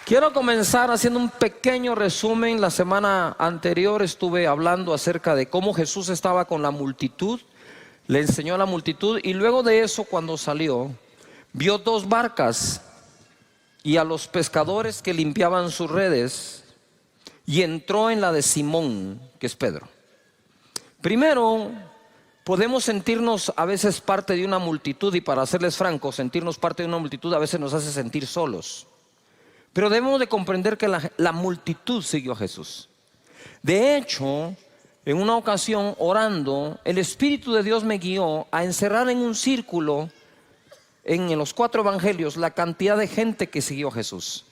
Quiero comenzar haciendo un pequeño resumen. La semana anterior estuve hablando acerca de cómo Jesús estaba con la multitud, le enseñó a la multitud y luego de eso, cuando salió, vio dos barcas y a los pescadores que limpiaban sus redes y entró en la de Simón, que es Pedro. Primero, podemos sentirnos a veces parte de una multitud, y para serles francos, sentirnos parte de una multitud a veces nos hace sentir solos. Pero debemos de comprender que la multitud siguió a Jesús. De hecho, en una ocasión orando, el Espíritu de Dios me guió a encerrar en un círculo en los 4 evangelios la cantidad de gente que siguió a Jesús.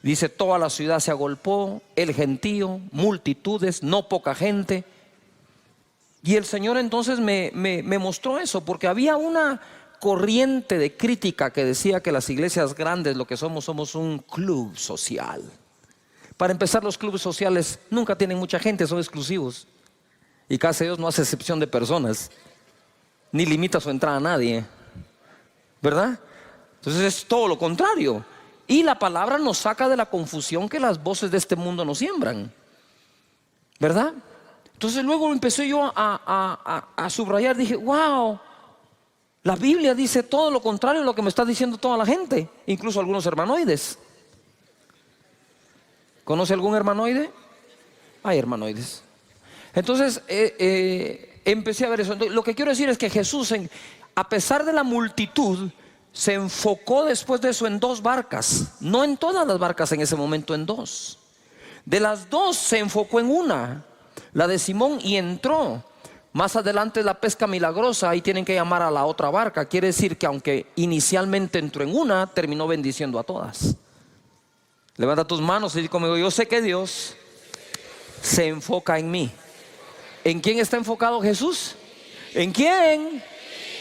Dice: toda la ciudad se agolpó, el gentío, multitudes, no poca gente. Y el Señor entonces me mostró eso, porque había una corriente de crítica que decía que las iglesias grandes lo que somos un club social. Para empezar, los clubes sociales nunca tienen mucha gente, son exclusivos. Y casi Dios no hace excepción de personas, ni limita su entrada a nadie, ¿verdad? Entonces es todo lo contrario. Y la palabra nos saca de la confusión que las voces de este mundo nos siembran, ¿verdad? Entonces luego empecé yo a subrayar, dije: wow, la Biblia dice todo lo contrario a lo que me está diciendo toda la gente, incluso algunos hermanoides. ¿Conoce algún hermanoide? Hay hermanoides. Entonces empecé a ver eso. Entonces, lo que quiero decir es que Jesús, a pesar de la multitud, se enfocó después de eso en 2 barcas. No en todas las barcas en ese momento, en 2. De las 2 se enfocó en una, la de Simón, y entró. Más adelante la pesca milagrosa, ahí tienen que llamar a la otra barca. Quiere decir que aunque inicialmente entró en una, terminó bendiciendo a todas. Levanta tus manos y di conmigo: yo sé que Dios se enfoca en mí. ¿En quién está enfocado Jesús? ¿En quién?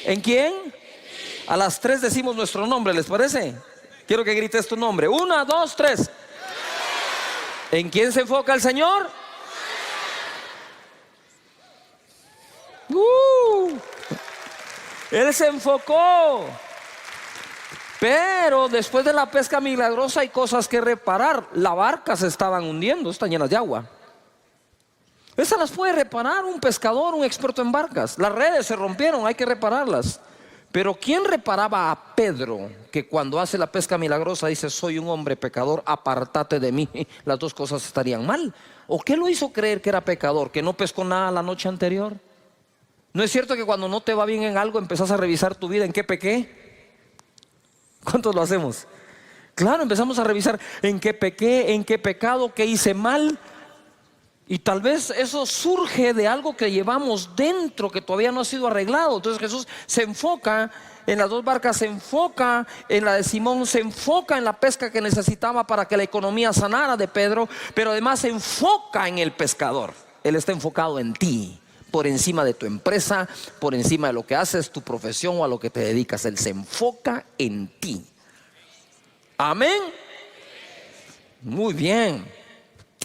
¿En quién? A las 3 decimos nuestro nombre, ¿les parece? Quiero que grites tu nombre. 1, 2, 3. ¿En quién se enfoca el Señor? Él se enfocó. Pero después de la pesca milagrosa hay cosas que reparar. La barca se estaban hundiendo, están llenas de agua. Esas las puede reparar un pescador, un experto en barcas. Las redes se rompieron, hay que repararlas. Pero ¿quién reparaba a Pedro, que cuando hace la pesca milagrosa dice: soy un hombre pecador, apártate de mí? Las dos cosas estarían mal. ¿O qué lo hizo creer que era pecador? ¿Que no pescó nada la noche anterior? ¿No es cierto que cuando no te va bien en algo empezás a revisar tu vida? ¿En qué pequé? ¿Cuántos lo hacemos? Claro, empezamos a revisar en qué pequé, en qué pecado, qué hice mal. Y tal vez eso surge de algo que llevamos dentro que todavía no ha sido arreglado. Entonces Jesús se enfoca en las 2 barcas, se enfoca en la de Simón, se enfoca en la pesca que necesitaba para que la economía sanara de Pedro, pero además se enfoca en el pescador. Él está enfocado en ti, por encima de tu empresa, por encima de lo que haces, tu profesión o a lo que te dedicas. Él se enfoca en ti. Amén. Muy bien.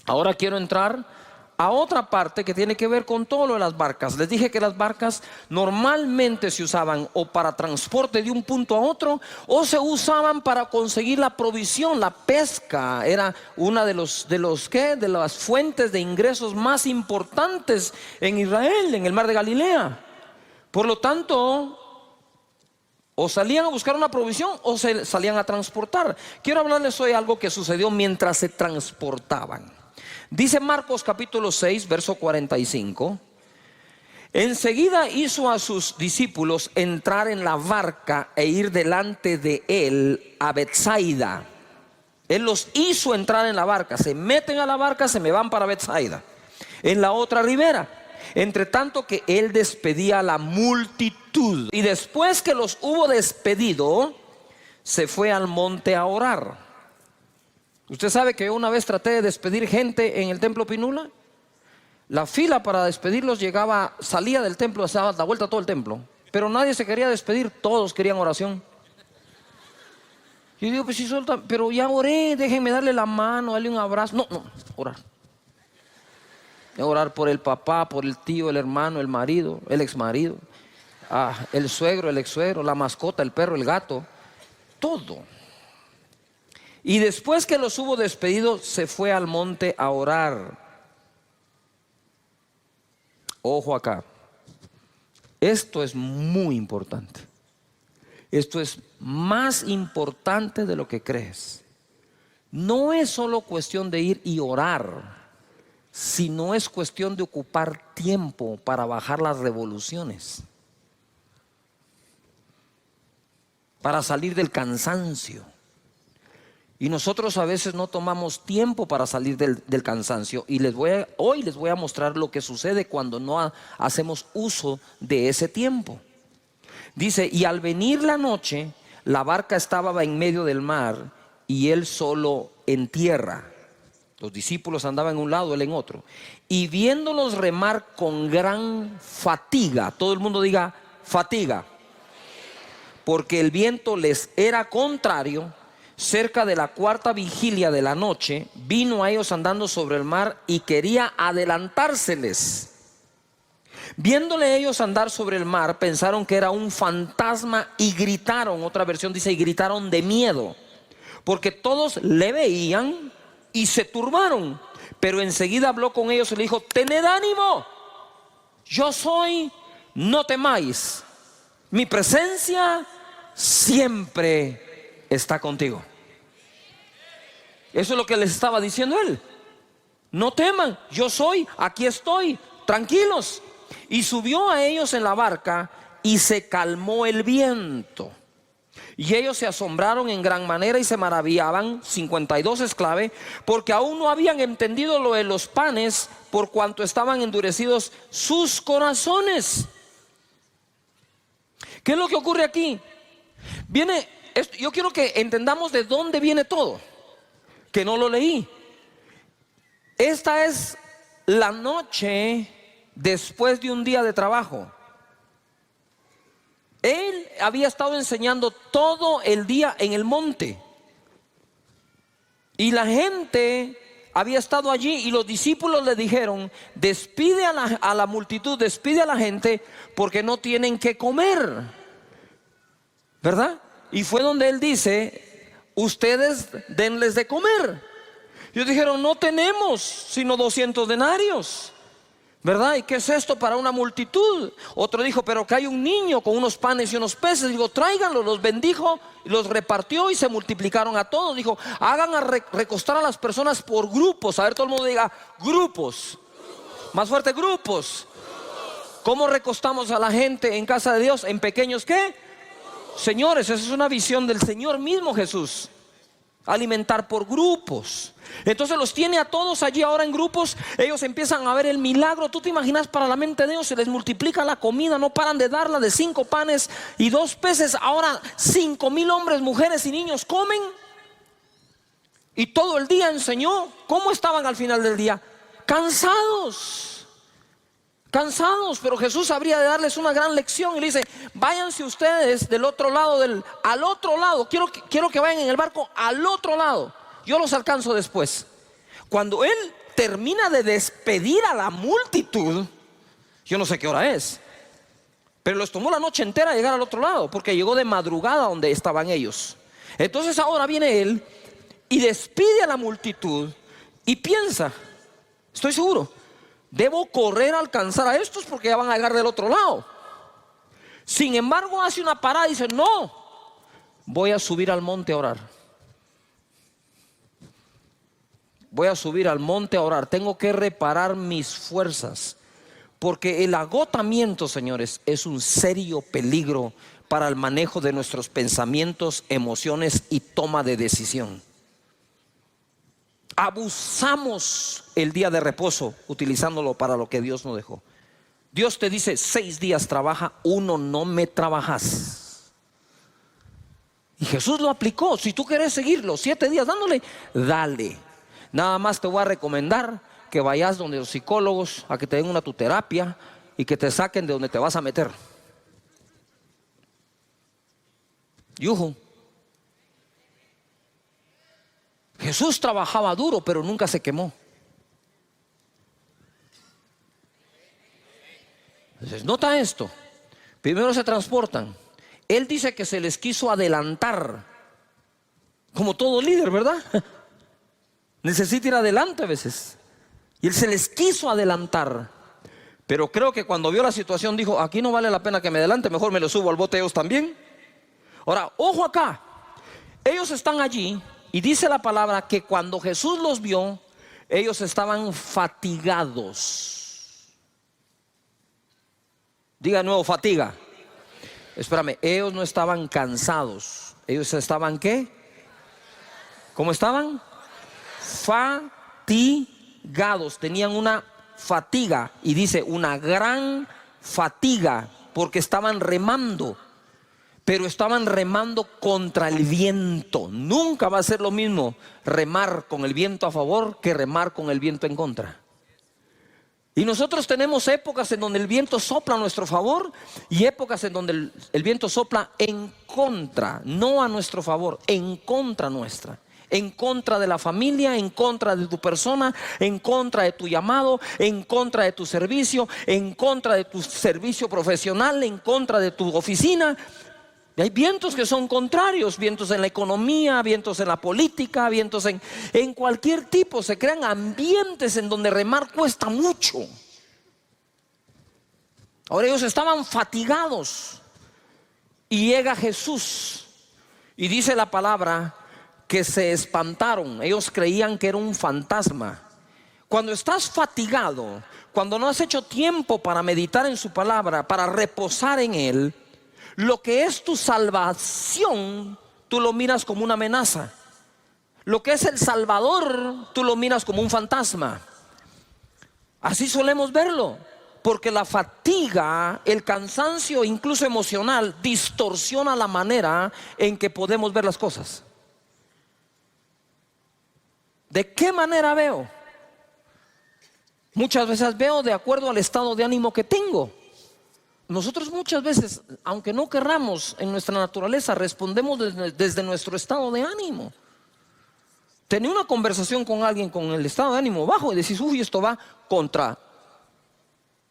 Ahora quiero entrar a otra parte que tiene que ver con todo lo de las barcas. Les dije que las barcas normalmente se usaban o para transporte de un punto a otro, o se usaban para conseguir la provisión. La pesca era una de las fuentes de ingresos más importantes en Israel, en el mar de Galilea. Por lo tanto, o salían a buscar una provisión o se salían a transportar. Quiero hablarles hoy algo que sucedió mientras se transportaban. Dice Marcos capítulo 6, verso 45: enseguida hizo a sus discípulos entrar en la barca e ir delante de él a Betsaida. Él los hizo entrar en la barca. Se meten a la barca, se me van para Betsaida, en la otra ribera. Entre tanto que él despedía a la multitud. Y después que los hubo despedido, se fue al monte a orar. Usted sabe que yo una vez traté de despedir gente en el templo Pinula. La fila para despedirlos salía del templo, se daba la vuelta a todo el templo, pero nadie se quería despedir, todos querían oración. Yo digo: pues sí, pero ya oré, déjenme darle la mano, darle un abrazo. No, orar. Orar por el papá, por el tío, el hermano, el marido, el exmarido, el suegro, el ex suegro, la mascota, el perro, el gato, todo. Y después que los hubo despedido, se fue al monte a orar. Ojo acá. Esto es muy importante. Esto es más importante de lo que crees. No es solo cuestión de ir y orar, sino es cuestión de ocupar tiempo para bajar las revoluciones, para salir del cansancio. Y nosotros a veces no tomamos tiempo para salir del cansancio. Y hoy les voy a mostrar lo que sucede cuando no hacemos uso de ese tiempo. Dice, y al venir la noche, la barca estaba en medio del mar y él solo en tierra. Los discípulos andaban en un lado, él en otro. Y viéndolos remar con gran fatiga, todo el mundo diga fatiga, porque el viento les era contrario. Cerca de la cuarta vigilia de la noche, vino a ellos andando sobre el mar y quería adelantárseles. Viéndole ellos andar sobre el mar, pensaron que era un fantasma y gritaron. Otra versión dice, y gritaron de miedo, porque todos le veían y se turbaron. Pero enseguida habló con ellos y le dijo, tened ánimo, yo soy, no temáis, mi presencia siempre está contigo. Eso es lo que les estaba diciendo él. No teman, yo soy, aquí estoy, tranquilos. Y subió a ellos en la barca y se calmó el viento. Y ellos se asombraron en gran manera y se maravillaban, 52 esclavos, porque aún no habían entendido lo de los panes, por cuanto estaban endurecidos sus corazones. ¿Qué es lo que ocurre aquí? Yo quiero que entendamos de dónde viene todo, que no lo leí. Esta es la noche después de un día de trabajo. Él había estado enseñando todo el día en el monte. Y la gente había estado allí y los discípulos le dijeron, despide a la multitud, despide a la gente porque no tienen que comer, ¿verdad? Y fue donde él dice, ustedes denles de comer. Ellos dijeron, no tenemos sino 200 denarios, ¿verdad? ¿Y qué es esto para una multitud? Otro dijo, pero que hay un niño con unos panes y unos peces. Digo, tráiganlo. Los bendijo, los repartió y se multiplicaron a todos. Dijo, hagan recostar a las personas por grupos. A ver, todo el mundo diga, grupos. Más fuerte, grupos. ¿Cómo recostamos a la gente en casa de Dios? ¿En pequeños qué? Señores, esa es una visión del Señor mismo Jesús. Alimentar por grupos. Entonces los tiene a todos allí ahora en grupos. Ellos empiezan a ver el milagro. Tú te imaginas, para la mente de Dios se les multiplica la comida. No paran de darla, de 5 panes y 2 peces. Ahora 5,000 hombres, mujeres y niños comen. Y todo el día enseñó. ¿Cómo estaban al final del día? Cansados, pero Jesús habría de darles una gran lección y le dice, váyanse ustedes del otro lado, al otro lado. Quiero que vayan en el barco al otro lado. Yo los alcanzo después. Cuando él termina de despedir a la multitud, yo no sé qué hora es, pero les tomó la noche entera llegar al otro lado, porque llegó de madrugada donde estaban ellos. Entonces ahora viene él y despide a la multitud y piensa, estoy seguro, debo correr a alcanzar a estos porque ya van a llegar del otro lado. Sin embargo hace una parada y dice, no, voy a subir al monte a orar. Voy a subir al monte a orar. Tengo que reparar mis fuerzas, porque el agotamiento, señores, es un serio peligro para el manejo de nuestros pensamientos, emociones y toma de decisión. Abusamos el día de reposo utilizándolo para lo que Dios nos dejó. Dios te dice 6 días trabaja, 1 no me trabajas. Y Jesús lo aplicó. Si tú quieres seguirlo 7 días dándole, dale. Nada más te voy a recomendar que vayas donde los psicólogos a que te den una tu terapia y que te saquen de donde te vas a meter. Yuhu. Jesús trabajaba duro, pero nunca se quemó. Entonces, nota esto. Primero se transportan. Él dice que se les quiso adelantar. Como todo líder, ¿verdad? Necesita ir adelante a veces. Y él se les quiso adelantar. Pero creo que cuando vio la situación dijo, aquí no vale la pena que me adelante, mejor me lo subo al bote ellos también. Ahora, ojo acá. Ellos están allí y dice la palabra que cuando Jesús los vio, ellos estaban fatigados. Diga de nuevo, fatiga. Espérame, ellos no estaban cansados. Ellos estaban, ¿qué? ¿Cómo estaban? Fatigados. Tenían una fatiga. Y dice una gran fatiga. Porque estaban remando. Pero estaban remando contra el viento. Nunca va a ser lo mismo remar con el viento a favor que remar con el viento en contra. Y nosotros tenemos épocas en donde el viento sopla a nuestro favor y épocas en donde el viento sopla en contra, no a nuestro favor, en contra nuestra. En contra de la familia, en contra de tu persona, en contra de tu llamado, en contra de tu servicio, en contra de tu servicio profesional, en contra de tu oficina. Y hay vientos que son contrarios, vientos en la economía, vientos en la política, vientos en cualquier tipo. Se crean ambientes en donde remar cuesta mucho. Ahora ellos estaban fatigados y llega Jesús y dice la palabra que se espantaron. Ellos creían que era un fantasma. Cuando estás fatigado, cuando no has hecho tiempo para meditar en su palabra, para reposar en él, lo que es tu salvación, tú lo miras como una amenaza. Lo que es el Salvador, tú lo miras como un fantasma. Así solemos verlo, porque la fatiga, el cansancio, incluso emocional, distorsiona la manera en que podemos ver las cosas. ¿De qué manera veo? Muchas veces veo de acuerdo al estado de ánimo que tengo. Nosotros muchas veces, aunque no querramos, en nuestra naturaleza respondemos desde nuestro estado de ánimo. Tenía una conversación con alguien con el estado de ánimo bajo y decís, uy, esto va contra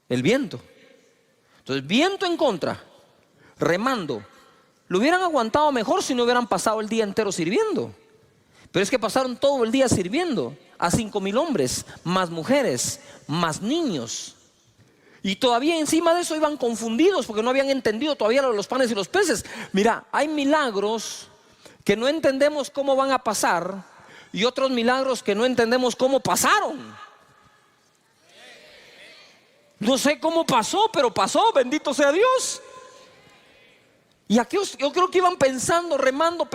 el viento. Entonces, viento en contra, remando. Lo hubieran aguantado mejor si no hubieran pasado el día entero sirviendo. Pero es que pasaron todo el día sirviendo a 5,000 hombres, más mujeres, más niños. Y todavía encima de eso iban confundidos porque no habían entendido todavía lo de los panes y los peces. Mira, hay milagros que no entendemos cómo van a pasar y otros milagros que no entendemos cómo pasaron. No sé cómo pasó, pero pasó, bendito sea Dios. Y aquí yo creo que iban pensando, remando,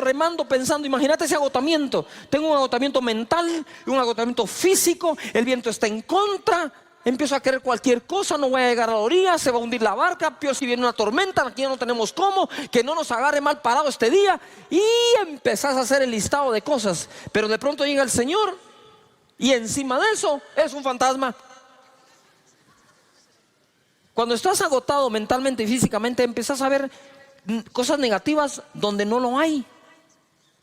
remando. Imagínate ese agotamiento. Tengo un agotamiento mental, un agotamiento físico, el viento está en contra. Empiezo a querer cualquier cosa, no voy a llegar a la orilla, se va a hundir la barca, peor si viene una tormenta, aquí ya no tenemos cómo, que no nos agarre mal parado este día. Y empezás a hacer el listado de cosas, pero de pronto llega el Señor y encima de eso es un fantasma. Cuando estás agotado mentalmente y físicamente, empezás a ver cosas negativas donde no lo hay.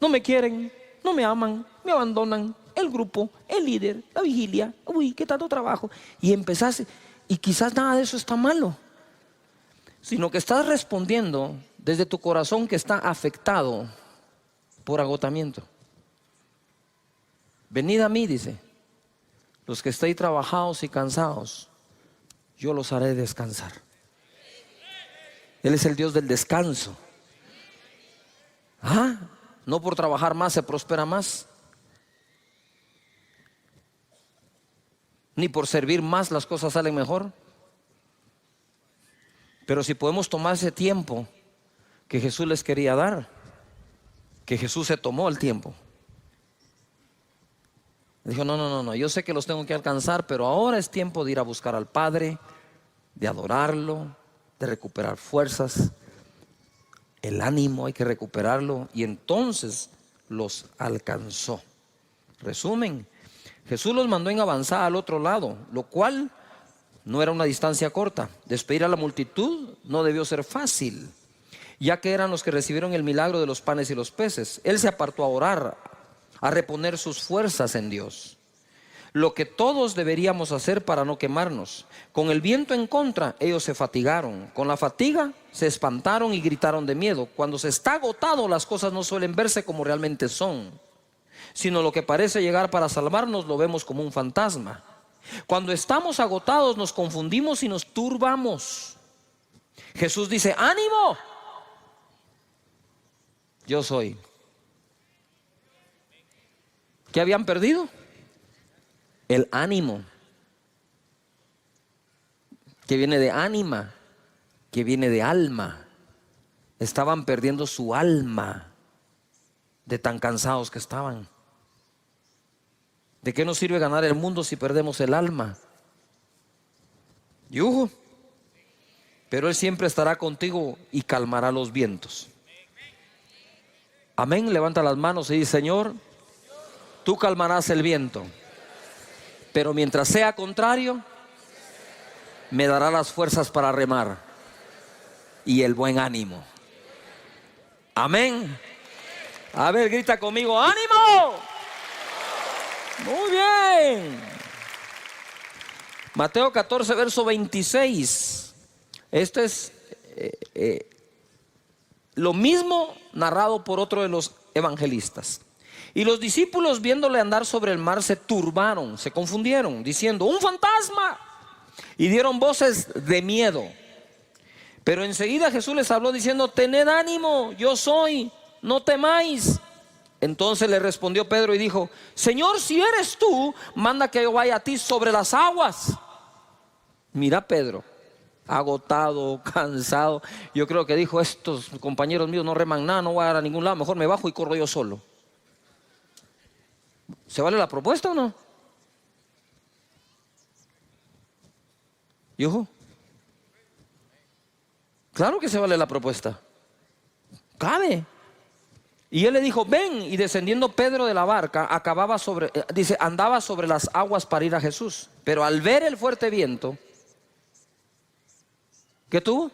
No me quieren, no me aman, me abandonan. El grupo, el líder, la vigilia, uy, qué tanto trabajo. Y empezás, y quizás nada de eso está malo, sino que estás respondiendo desde tu corazón que está afectado por agotamiento. Venid a mí, dice, los que estéis trabajados y cansados, yo los haré descansar. Él es el Dios del descanso. No por trabajar más se prospera más, ni por servir más las cosas salen mejor. Pero si podemos tomar ese tiempo que Jesús les quería dar, que Jesús se tomó el tiempo. Dijo, no, yo sé que los tengo que alcanzar, pero ahora es tiempo de ir a buscar al Padre, de adorarlo, de recuperar fuerzas. El ánimo hay que recuperarlo, y entonces los alcanzó. Resumen, Jesús los mandó en avanzada al otro lado, lo cual no era una distancia corta. Despedir a la multitud no debió ser fácil, ya que eran los que recibieron el milagro de los panes y los peces. Él se apartó a orar, a reponer sus fuerzas en Dios. lo que todos deberíamos hacer para no quemarnos. Con el viento en contra, ellos se fatigaron. Con la fatiga, se espantaron y gritaron de miedo. Cuando se está agotado, las cosas no suelen verse como realmente son, sino lo que parece llegar para salvarnos lo vemos como un fantasma. Cuando estamos agotados, nos confundimos y nos turbamos. Jesús dice: ánimo, yo soy. ¿Qué habían perdido? El ánimo, que viene de ánima, que viene de alma. Estaban perdiendo su alma de tan cansados que estaban. ¿De qué nos sirve ganar el mundo si perdemos el alma? Yujo. Pero Él siempre estará contigo y calmará los vientos. Amén. Levanta las manos y dice: Señor, tú calmarás el viento, pero mientras sea contrario, me dará las fuerzas para remar y el buen ánimo. Amén. A ver, grita conmigo: ánimo. Muy bien. Mateo 14, verso 26. Esto es lo mismo narrado por otro de los evangelistas. Y los discípulos, viéndole andar sobre el mar, se turbaron, se confundieron, diciendo: ¡un fantasma! Y dieron voces de miedo. Pero enseguida Jesús les habló diciendo: tened ánimo, yo soy, no temáis. Entonces le respondió Pedro y dijo: Señor, si eres tú, manda que yo vaya a ti sobre las aguas. Mira Pedro, agotado, cansado. Yo creo que dijo: estos compañeros míos no reman nada, no voy a ir a ningún lado, mejor me bajo y corro yo solo. ¿Se vale la propuesta o no? ¿Yujo? Claro que se vale la propuesta. Cabe. Y él le dijo: ven. Y descendiendo Pedro de la barca, andaba sobre las aguas para ir a Jesús. Pero al ver el fuerte viento, ¿qué tuvo?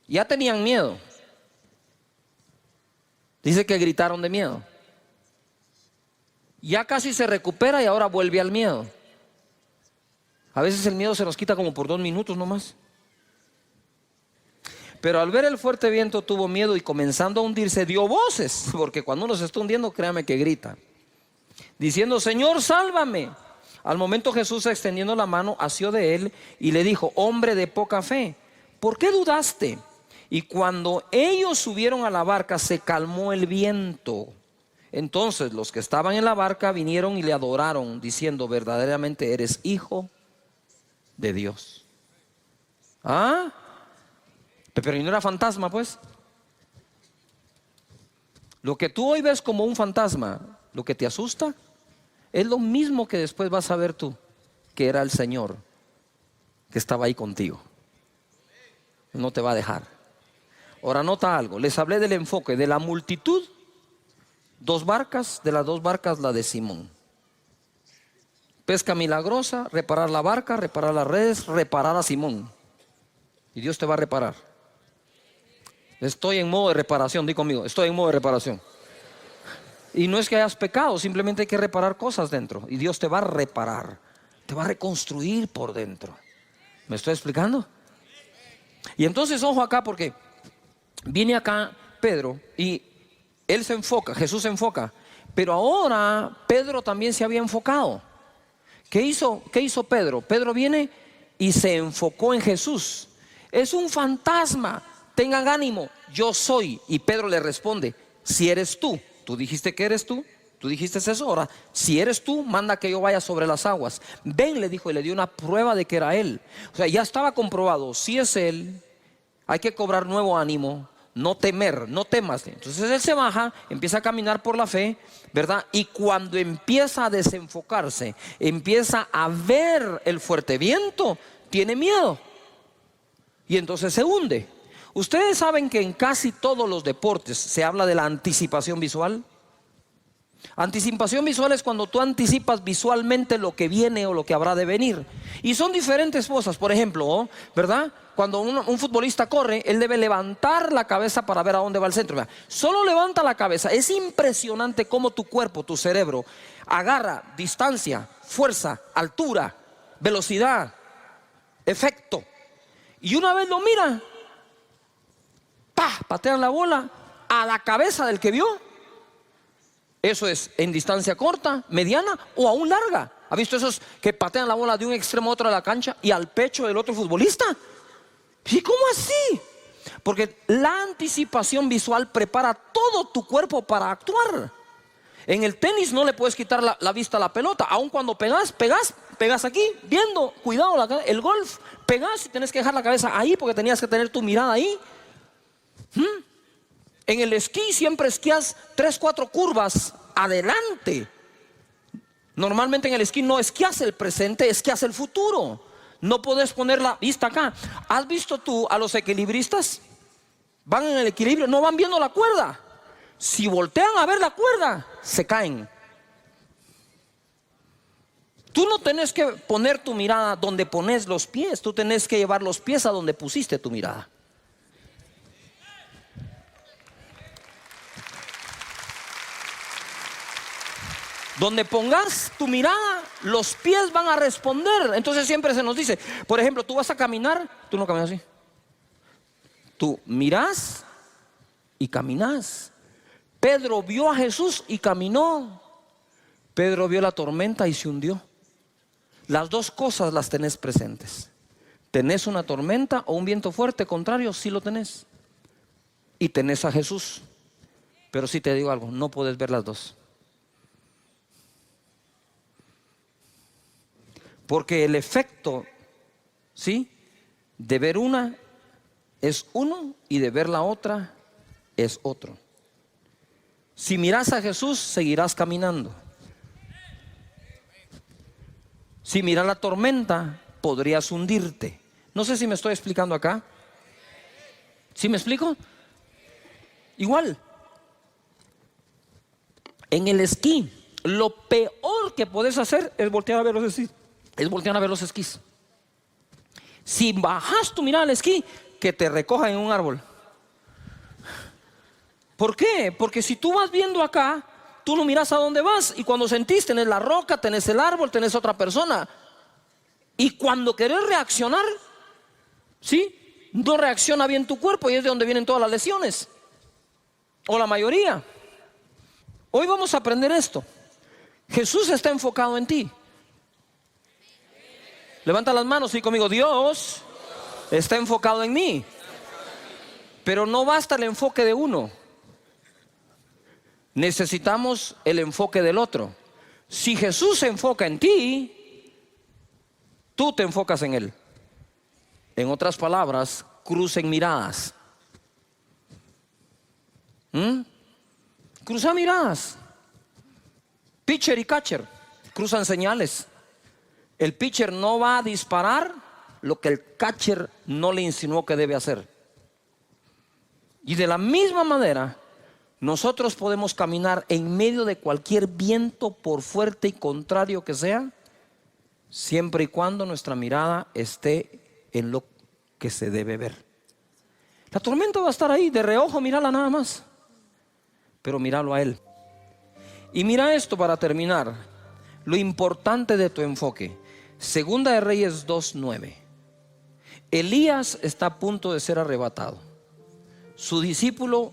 Ya tenían miedo. Dice que gritaron de miedo. Ya casi se recupera y ahora vuelve al miedo. A veces el miedo se nos quita como por 2 minutos nomás. Pero al ver el fuerte viento tuvo miedo y comenzando a hundirse dio voces, porque cuando uno se está hundiendo, créame que grita, diciendo: Señor, sálvame. Al momento Jesús, extendiendo la mano, asió de él y le dijo: hombre de poca fe, ¿por qué dudaste? Y cuando ellos subieron a la barca, se calmó el viento. Entonces los que estaban en la barca vinieron y le adoraron, diciendo: verdaderamente eres hijo de Dios. ¿Ah? Pero no era fantasma, pues. Lo que tú hoy ves como un fantasma, lo que te asusta, es lo mismo que después vas a ver tú, que era el Señor que estaba ahí contigo. No te va a dejar. Ahora nota algo, les hablé del enfoque de la multitud. 2 barcas, de las 2 barcas la de Simón. Pesca milagrosa, reparar la barca, reparar las redes, reparar a Simón. Y Dios te va a reparar. Estoy en modo de reparación, di conmigo, estoy en modo de reparación. Y no es que hayas pecado, simplemente hay que reparar cosas dentro. Y Dios te va a reparar, te va a reconstruir por dentro. ¿Me estoy explicando? Y entonces ojo acá, porque viene acá Pedro y él se enfoca, Jesús se enfoca. Pero ahora Pedro también se había enfocado. ¿Qué hizo Pedro? Pedro viene y se enfocó en Jesús. Es un fantasma. Tengan ánimo, yo soy. Y Pedro le responde: si eres tú, tú dijiste que eres tú, tú dijiste eso, ahora si eres tú, manda que yo vaya sobre las aguas. Ven, le dijo, y le dio una prueba de que era él. O sea, ya estaba comprobado, si es él, hay que cobrar nuevo ánimo, no temer, no temas. Entonces él se baja, empieza a caminar por la fe, ¿verdad? Y cuando empieza a desenfocarse, empieza a ver el fuerte viento, tiene miedo y entonces se hunde. Ustedes saben que en casi todos los deportes se habla de la anticipación visual. Anticipación visual es cuando tú anticipas visualmente lo que viene o lo que habrá de venir. Y son diferentes cosas. Por ejemplo, ¿verdad? Cuando un futbolista corre, él debe levantar la cabeza para ver a dónde va el centro. Solo levanta la cabeza. Es impresionante cómo tu cuerpo, tu cerebro, agarra distancia, fuerza, altura, velocidad, efecto. Y una vez lo mira, ¡pah!, patean la bola a la cabeza del que vio. Eso es en distancia corta, mediana o aún larga. ¿Ha visto esos que patean la bola de un extremo a otro de la cancha y al pecho del otro futbolista? ¿Y cómo así? Porque la anticipación visual prepara todo tu cuerpo para actuar. En el tenis no le puedes quitar la vista a la pelota. Aun cuando pegas aquí, viendo, cuidado, el golf, pegas y tienes que dejar la cabeza ahí porque tenías que tener tu mirada ahí. En el esquí siempre esquías 3, 4 curvas adelante. Normalmente en el esquí no esquías el presente, esquías el futuro. No puedes poner la vista acá. ¿Has visto tú a los equilibristas? Van en el equilibrio, no van viendo la cuerda. Si voltean a ver la cuerda, se caen. Tú no tenés que poner tu mirada donde pones los pies. Tú tenés que llevar los pies a donde pusiste tu mirada. Donde pongas tu mirada, los pies van a responder. Entonces siempre se nos dice, por ejemplo, tú vas a caminar, tú no caminas así. Tú mirás y caminás. Pedro vio a Jesús y caminó. Pedro vio la tormenta y se hundió. Las dos cosas las tenés presentes. ¿Tenés una tormenta o un viento fuerte? Contrario, sí lo tenés. Y tenés a Jesús. Pero sí te digo algo, no puedes ver las dos. Porque el efecto, ¿sí?, de ver una es uno y de ver la otra es otro. Si miras a Jesús, seguirás caminando. Si miras la tormenta, podrías hundirte. No sé si me estoy explicando acá. ¿Sí me explico? Igual. En el esquí, lo peor que puedes hacer es voltear a ver los esquís. Si bajas tu mirada al esquí, que te recojan en un árbol. ¿Por qué? Porque si tú vas viendo acá, tú no miras a dónde vas. Y cuando sentís, tenés la roca, tenés el árbol, tenés otra persona. Y cuando querés reaccionar, ¿sí?, no reacciona bien tu cuerpo y es de donde vienen todas las lesiones. O la mayoría. Hoy vamos a aprender esto. Jesús está enfocado en ti. Levanta las manos y conmigo. Dios está enfocado en mí. Pero no basta el enfoque de uno. Necesitamos el enfoque del otro. Si Jesús se enfoca en ti, tú te enfocas en Él. En otras palabras, crucen miradas. Cruza miradas. Pitcher y catcher cruzan señales. El pitcher no va a disparar lo que el catcher no le insinuó que debe hacer. Y de la misma manera, nosotros podemos caminar en medio de cualquier viento, por fuerte y contrario que sea, siempre y cuando nuestra mirada esté en lo que se debe ver. La tormenta va a estar ahí, de reojo, mírala nada más, pero míralo a Él. Y mira esto para terminar, lo importante de tu enfoque. Segunda de Reyes 2:9. Elías está a punto de ser arrebatado. Su discípulo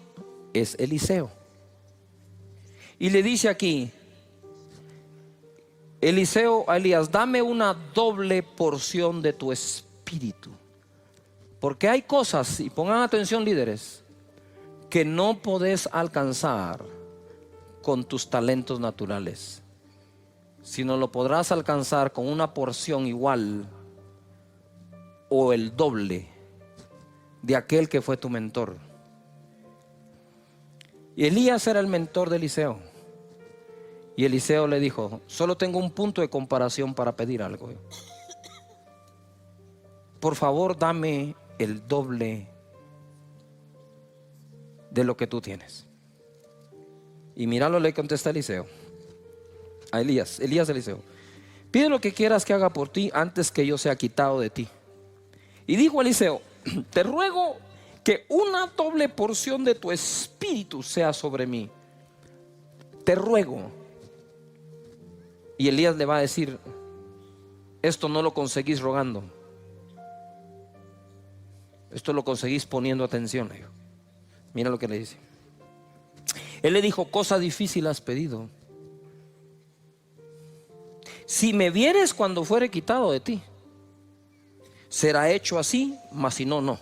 es Eliseo. Y le dice aquí Eliseo a Elías: dame una doble porción de tu espíritu. Porque hay cosas, y pongan atención líderes, que no podés alcanzar con tus talentos naturales, sino lo podrás alcanzar con una porción igual o el doble de aquel que fue tu mentor. Y Elías era el mentor de Eliseo. Y Eliseo le dijo: solo tengo un punto de comparación para pedir algo. Por favor, dame el doble de lo que tú tienes. Y mira lo que le contesta Eliseo a Elías, Eliseo: pide lo que quieras que haga por ti antes que yo sea quitado de ti. Y dijo Eliseo: te ruego que una doble porción de tu espíritu sea sobre mí. Te ruego. Y Elías le va a decir: esto no lo conseguís rogando, esto lo conseguís poniendo atención. Mira lo que le dice. Él le dijo: cosa difícil has pedido. Si me vieres cuando fuere quitado de ti, será hecho así, mas si no, no.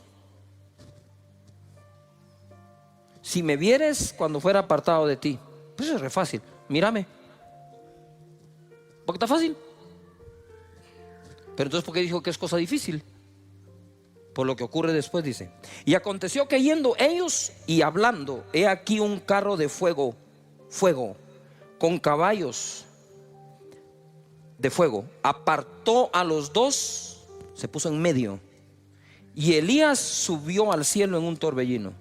Si me vieres cuando fuera apartado de ti, pues es re fácil. Mírame, porque está fácil. Pero entonces, ¿por qué dijo que es cosa difícil? Por lo que ocurre después, dice: y aconteció que yendo ellos y hablando, he aquí un carro de fuego, con caballos de fuego, apartó a los dos, se puso en medio, y Elías subió al cielo en un torbellino.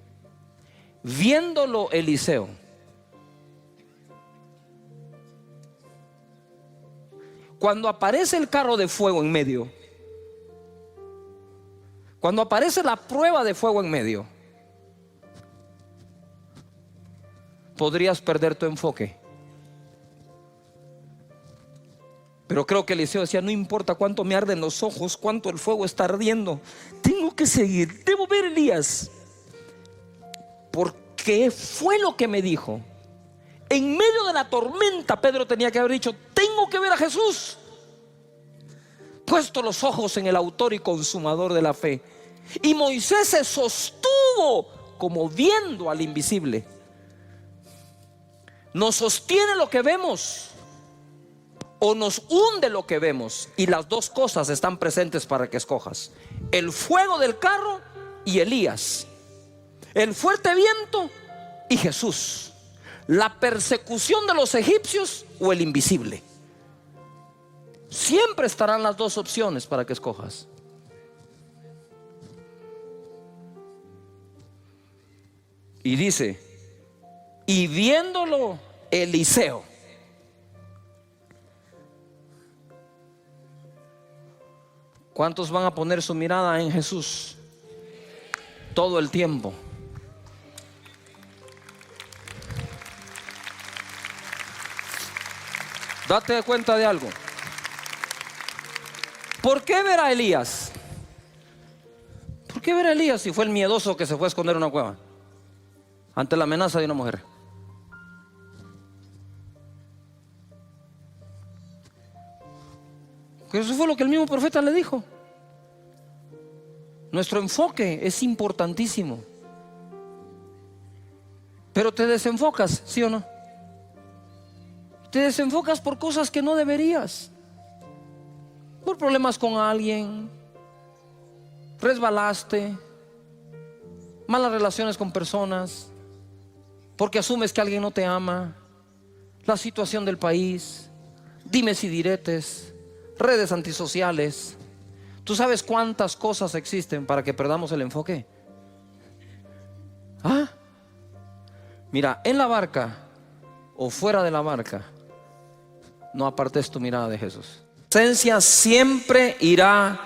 Viéndolo Eliseo, cuando aparece el carro de fuego en medio, cuando aparece la prueba de fuego en medio, podrías perder tu enfoque. Pero creo que Eliseo decía: no importa cuánto me arden los ojos, cuánto el fuego está ardiendo, tengo que seguir, debo ver a Elías, porque fue lo que me dijo. En medio de la tormenta, Pedro tenía que haber dicho: tengo que ver a Jesús. Puesto los ojos en el autor y consumador de la fe. Y Moisés se sostuvo como viendo al invisible. Nos sostiene lo que vemos o nos hunde lo que vemos, y las dos cosas están presentes para que escojas: el fuego del carro y Elías, el fuerte viento y Jesús, la persecución de los egipcios o el invisible. Siempre estarán las dos opciones para que escojas. Y dice: y viéndolo Eliseo. ¿Cuántos van a poner su mirada en Jesús todo el tiempo? Date cuenta de algo. ¿Por qué ver a Elías? ¿Por qué ver a Elías si fue el miedoso que se fue a esconder en una cueva ante la amenaza de una mujer? Que eso fue lo que el mismo profeta le dijo. Nuestro enfoque es importantísimo. Pero te desenfocas, ¿sí o no? Te desenfocas por cosas que no deberías. Por problemas con alguien, resbalaste, malas relaciones con personas, porque asumes que alguien no te ama, la situación del país, dimes y diretes, redes antisociales. ¿Tú sabes cuántas cosas existen para que perdamos el enfoque? Mira, en la barca o fuera de la barca, no apartes tu mirada de Jesús. La presencia siempre irá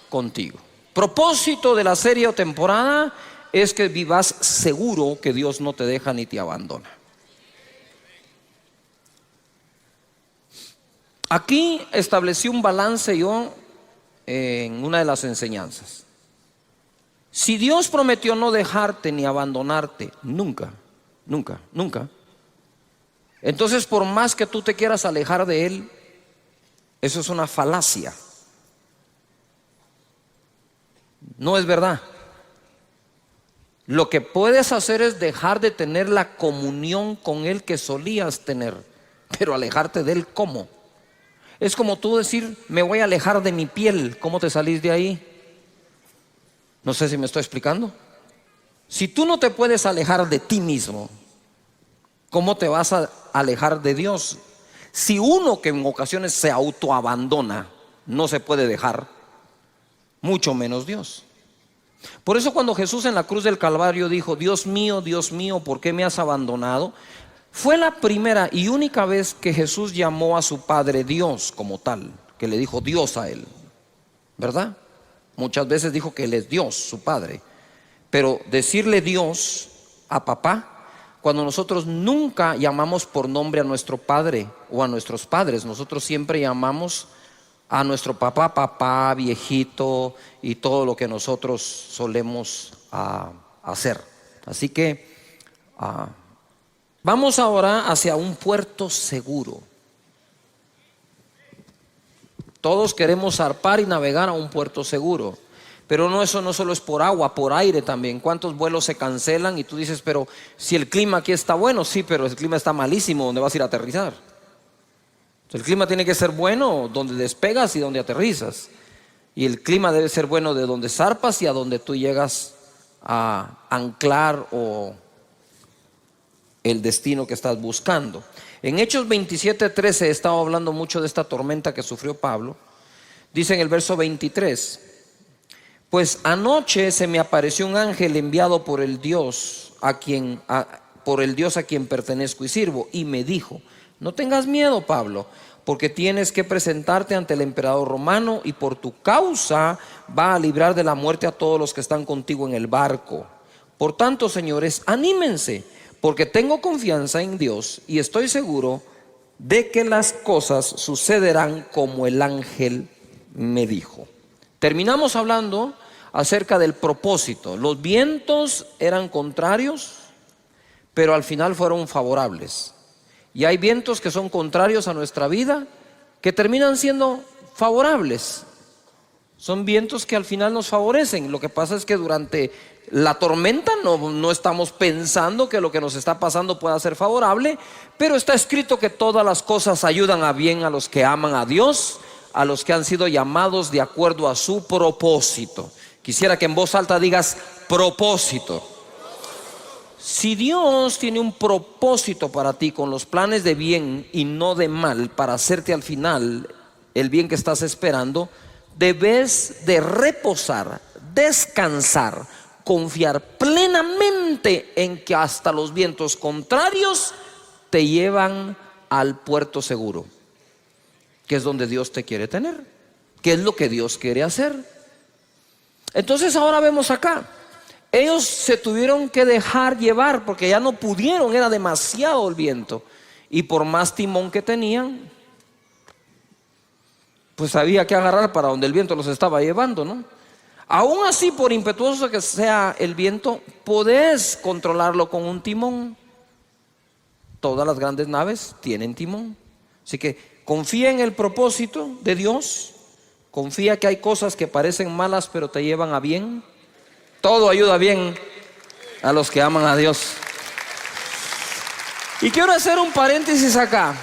contigo. Propósito de la serie o temporada es que vivas seguro que Dios no te deja ni te abandona. Aquí establecí un balance yo en una de las enseñanzas. Si Dios prometió no dejarte ni abandonarte nunca, nunca, nunca, entonces por más que tú te quieras alejar de Él, eso es una falacia. No es verdad. Lo que puedes hacer es dejar de tener la comunión con Él que solías tener, pero alejarte de Él, ¿cómo? Es como tú decir: me voy a alejar de mi piel. ¿Cómo te salís de ahí? No sé si me estoy explicando. Si tú no te puedes alejar de ti mismo, ¿cómo te vas a alejar de Dios? Si uno que en ocasiones se autoabandona no se puede dejar, mucho menos Dios. Por eso cuando Jesús en la cruz del Calvario dijo: Dios mío, ¿por qué me has abandonado?, Fue la primera y única vez que Jesús llamó a su Padre Dios como tal, que le dijo Dios a él, ¿verdad? Muchas veces dijo que Él es Dios, su Padre. Pero decirle Dios a papá, cuando nosotros nunca llamamos por nombre a nuestro padre o a nuestros padres, nosotros siempre llamamos a nuestro papá, papá, viejito y todo lo que nosotros solemos hacer. Así que vamos ahora hacia un puerto seguro. Todos queremos zarpar y navegar a un puerto seguro. Pero no, eso no solo es por agua, por aire también. ¿Cuántos vuelos se cancelan? Y tú dices, pero si el clima aquí está bueno, sí, pero el clima está malísimo, ¿dónde vas a ir a aterrizar? El clima tiene que ser bueno donde despegas y donde aterrizas. Y el clima debe ser bueno de donde zarpas y a donde tú llegas a anclar o el destino que estás buscando. En Hechos 27:13 he estado hablando mucho de esta tormenta que sufrió Pablo. Dice en el verso 23: pues anoche se me apareció un ángel enviado por el Dios a quien pertenezco y sirvo, y me dijo: no tengas miedo, Pablo, porque tienes que presentarte ante el emperador romano, y por tu causa va a librar de la muerte a todos los que están contigo en el barco. Por tanto, señores, anímense, porque tengo confianza en Dios y estoy seguro de que las cosas sucederán como el ángel me dijo. Terminamos hablando acerca del propósito. Los vientos eran contrarios, pero al final fueron favorables. Y hay vientos que son contrarios a nuestra vida, que terminan siendo favorables. Son vientos que al final nos favorecen. Lo que pasa es que durante la tormenta no estamos pensando que lo que nos está pasando pueda ser favorable, pero está escrito que todas las cosas ayudan a bien a los que aman a Dios, a los que han sido llamados de acuerdo a su propósito. Quisiera que en voz alta digas propósito. Si Dios tiene un propósito para ti con los planes de bien y no de mal, para hacerte al final el bien que estás esperando, debes de reposar, descansar, confiar plenamente en que hasta los vientos contrarios te llevan al puerto seguro, que es donde Dios te quiere tener, que es lo que Dios quiere hacer. Entonces ahora vemos acá, ellos se tuvieron que dejar llevar porque ya no pudieron, era demasiado el viento, y por más timón que tenían, pues había que agarrar para donde el viento los estaba llevando, ¿no? Aún así, por impetuoso que sea el viento, podés controlarlo con un timón. Todas las grandes naves tienen timón. Así que confía en el propósito de Dios. Confía que hay cosas que parecen malas pero te llevan a bien. Todo ayuda bien a los que aman a Dios. Y quiero hacer un paréntesis acá.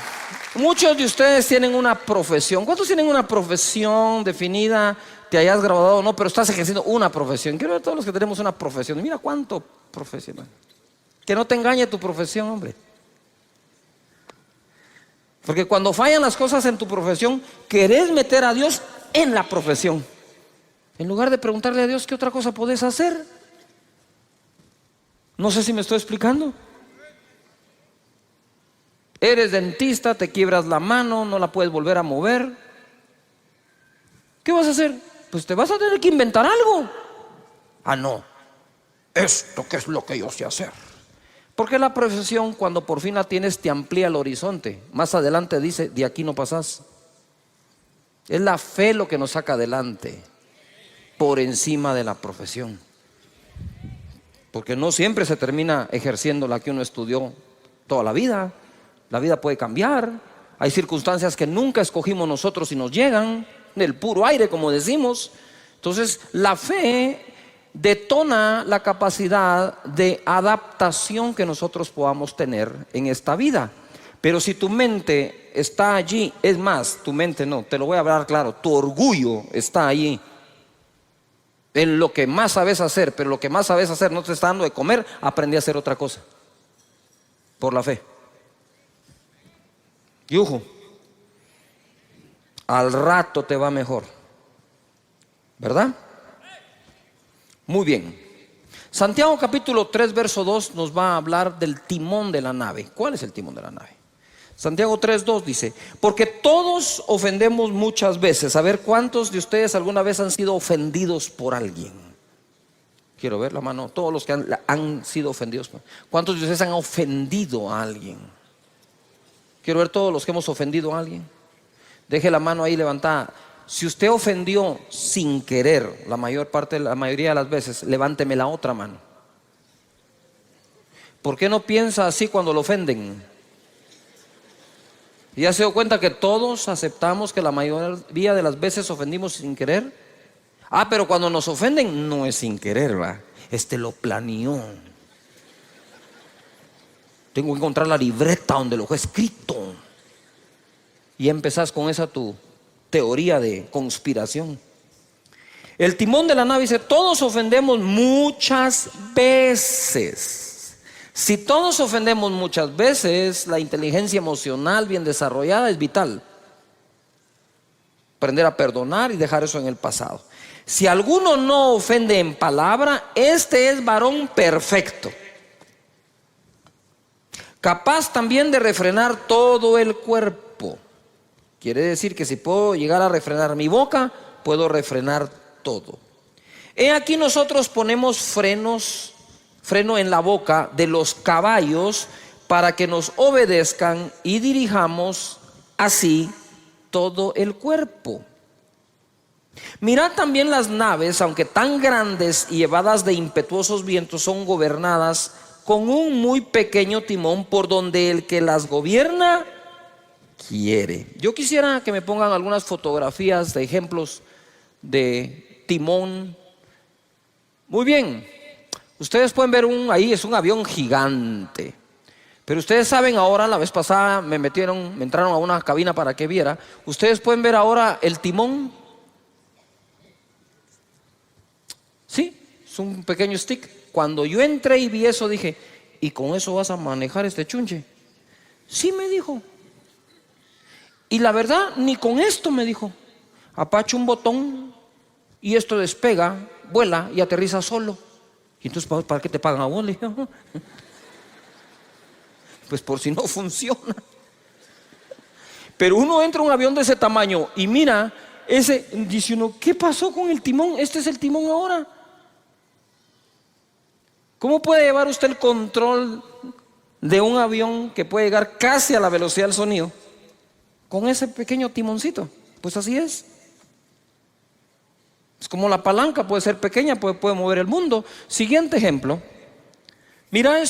Muchos de ustedes tienen una profesión. ¿Cuántos tienen una profesión definida? Te hayas graduado o no, pero estás ejerciendo una profesión. Quiero ver a todos los que tenemos una profesión. Mira cuánto profesional. Que no te engañe tu profesión, hombre. Porque cuando fallan las cosas en tu profesión, querés meter a Dios en la profesión, en lugar de preguntarle a Dios qué otra cosa podés hacer. No sé si me estoy explicando. Eres dentista, te quiebras la mano, no la puedes volver a mover. ¿Qué vas a hacer? Pues te vas a tener que inventar algo. Ah, no, esto que es lo que yo sé hacer. Porque la profesión, cuando por fin la tienes, te amplía el horizonte. Más adelante dice, de aquí no pasás. Es la fe lo que nos saca adelante, por encima de la profesión. Porque no siempre se termina ejerciendo la que uno estudió toda la vida. La vida puede cambiar. Hay circunstancias que nunca escogimos nosotros y nos llegan del puro aire, como decimos. Entonces la fe detona la capacidad de adaptación que nosotros podamos tener en esta vida. Pero si tu mente está allí, es más, tu mente no, te lo voy a hablar claro, tu orgullo está allí en lo que más sabes hacer, pero lo que más sabes hacer no te está dando de comer, aprendí a hacer otra cosa por la fe. Y ojo, al rato te va mejor, ¿verdad? Muy bien. Santiago capítulo 3 verso 2 nos va a hablar del timón de la nave. ¿Cuál es el timón de la nave? Santiago 3:2 dice: porque todos ofendemos muchas veces. A ver, ¿cuántos de ustedes alguna vez han sido ofendidos por alguien? Quiero ver la mano. Todos los que han sido ofendidos. ¿Cuántos de ustedes han ofendido a alguien? Quiero ver todos los que hemos ofendido a alguien. Deje la mano ahí levantada. Si usted ofendió sin querer, la mayoría de las veces, levánteme la otra mano. ¿Por qué no piensa así cuando lo ofenden? ¿Ya se dio cuenta que todos aceptamos que la mayoría de las veces ofendimos sin querer? Pero cuando nos ofenden no es sin querer, ¿va? Lo planeó. Tengo que encontrar la libreta donde lo he escrito. Y empezás con esa tu teoría de conspiración. El timón de la nave dice: todos ofendemos muchas veces. Si todos ofendemos muchas veces, la inteligencia emocional bien desarrollada es vital. Aprender a perdonar y dejar eso en el pasado. Si alguno no ofende en palabra, este es varón perfecto, capaz también de refrenar todo el cuerpo. Quiere decir que si puedo llegar a refrenar mi boca, puedo refrenar todo. He aquí nosotros ponemos freno en la boca de los caballos para que nos obedezcan y dirijamos así todo el cuerpo. Mirad también las naves, aunque tan grandes y llevadas de impetuosos vientos, son gobernadas con un muy pequeño timón por donde el que las gobierna quiere. Yo quisiera que me pongan algunas fotografías de ejemplos de timón. Muy bien, ustedes pueden ver ahí es un avión gigante. Pero ustedes saben ahora, la vez pasada me entraron a una cabina para que viera. Ustedes pueden ver ahora el timón. Sí, es un pequeño stick. Cuando yo entré y vi eso dije: ¿y con eso vas a manejar este chunche? Sí, me dijo. Y la verdad, ni con esto, me dijo. Apacha un botón y esto despega, vuela y aterriza solo. Y entonces, ¿para qué te pagan a vos? Le dije: pues por si no funciona. Pero uno entra a un avión de ese tamaño y mira, dice uno: ¿qué pasó con el timón? Este es el timón ahora. ¿Cómo puede llevar usted el control de un avión que puede llegar casi a la velocidad del sonido con ese pequeño timoncito? Pues así es. Es como la palanca, puede ser pequeña, puede mover el mundo. Siguiente ejemplo. Mira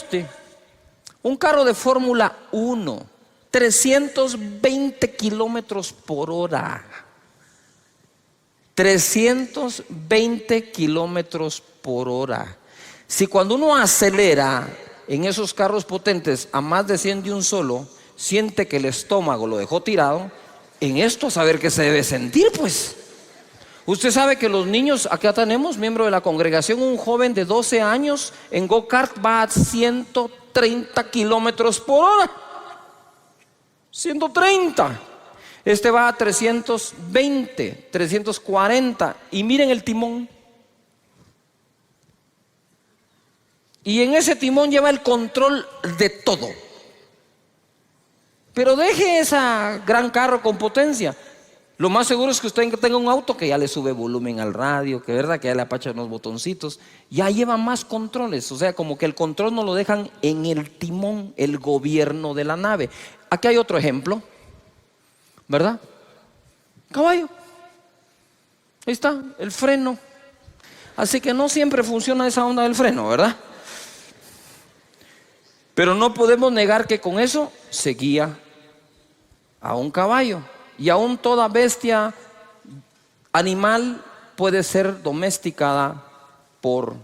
un carro de Fórmula 1, 320 kilómetros por hora. 320 kilómetros por hora. Si cuando uno acelera en esos carros potentes a más de 100 de un solo, siente que el estómago lo dejó tirado, en esto a saber qué se debe sentir, pues. Usted sabe que los niños, acá tenemos miembro de la congregación, un joven de 12 años en go-kart va a 130 kilómetros por hora. 130. Este va a 320, 340. Y miren el timón. Y en ese timón lleva el control de todo. Pero deje ese gran carro con potencia. Lo más seguro es que usted tenga un auto que ya le sube volumen al radio, que verdad que ya le apacha unos botoncitos, ya lleva más controles. O sea, como que el control no lo dejan en el timón, el gobierno de la nave. Aquí hay otro ejemplo, ¿verdad? Caballo. Ahí está, el freno. Así que no siempre funciona esa onda del freno, ¿verdad? Pero no podemos negar que con eso se guía a un caballo. Y aún toda bestia animal puede ser domesticada por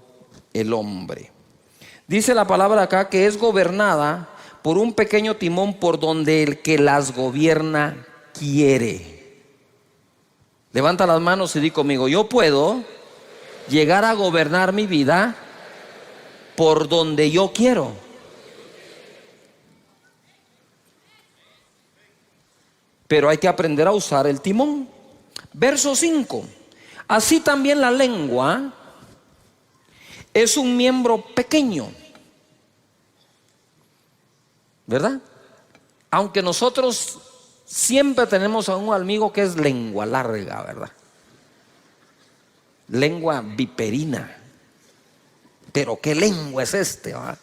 el hombre. Dice la palabra acá que es gobernada por un pequeño timón por donde el que las gobierna quiere. Levanta las manos y di conmigo: yo puedo llegar a gobernar mi vida por donde yo quiero. Pero hay que aprender a usar el timón. Verso 5. Así también la lengua es un miembro pequeño, ¿verdad? Aunque nosotros siempre tenemos a un amigo que es lengua larga, ¿verdad? Lengua viperina. Pero ¿qué lengua es este, ¿verdad?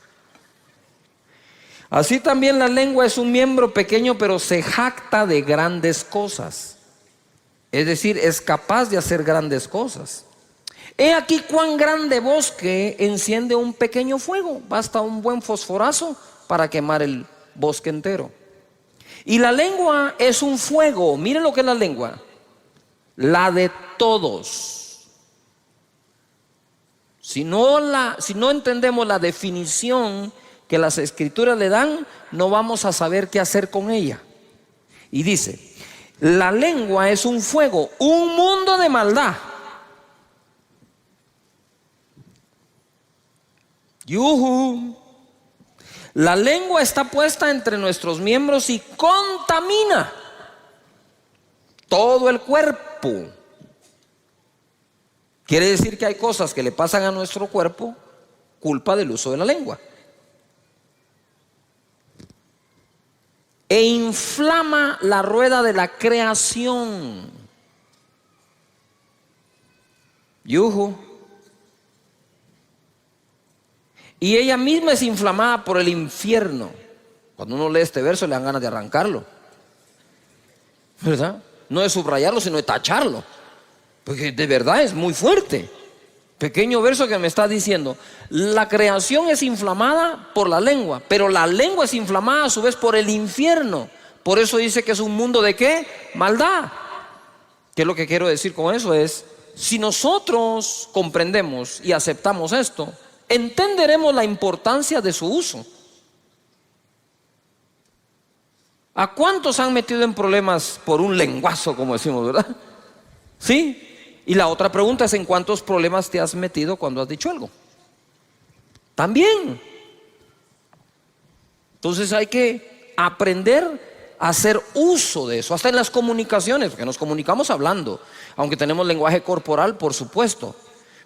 Así también la lengua es un miembro pequeño, pero se jacta de grandes cosas. Es decir, es capaz de hacer grandes cosas. He aquí cuán grande bosque enciende un pequeño fuego. Basta un buen fosforazo para quemar el bosque entero. Y la lengua es un fuego. Miren lo que es la lengua. La de todos. Si no entendemos la definición que las escrituras le dan, no vamos a saber qué hacer con ella. Y dice, la lengua es un fuego, un mundo de maldad. ¡Yujú! La lengua está puesta entre nuestros miembros y contamina todo el cuerpo. Quiere decir que hay cosas que le pasan a nuestro cuerpo culpa del uso de la lengua. E inflama la rueda de la creación. ¡Yujú! Y ella misma es inflamada por el infierno. Cuando uno lee este verso le dan ganas de arrancarlo, ¿verdad? No de subrayarlo, sino de tacharlo, porque de verdad es muy fuerte. Pequeño verso que me está diciendo, la creación es inflamada por la lengua, pero la lengua es inflamada a su vez por el infierno. Por eso dice que es un mundo de ¿qué? Maldad. ¿Qué es lo que quiero decir con eso? Es, si nosotros comprendemos y aceptamos esto, entenderemos la importancia de su uso. ¿A cuántos han metido en problemas por un lenguazo, como decimos, verdad? ¿Sí? Y la otra pregunta es, ¿en cuántos problemas te has metido cuando has dicho algo? También. Entonces hay que aprender a hacer uso de eso, hasta en las comunicaciones, porque nos comunicamos hablando, aunque tenemos lenguaje corporal, por supuesto.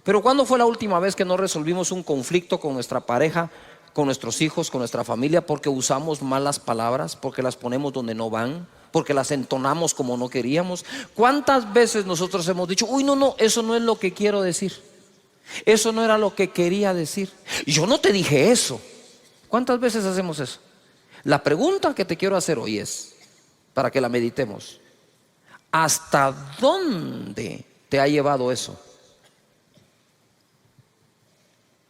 Pero ¿cuándo fue la última vez que no resolvimos un conflicto con nuestra pareja, con nuestros hijos, con nuestra familia, porque usamos malas palabras, porque las ponemos donde no van, porque las entonamos como no queríamos? ¿Cuántas veces nosotros hemos dicho, uy, no, eso no es lo que quiero decir, eso no era lo que quería decir, yo no te dije eso? ¿Cuántas veces hacemos eso? La pregunta que te quiero hacer hoy es, para que la meditemos, ¿hasta dónde te ha llevado eso?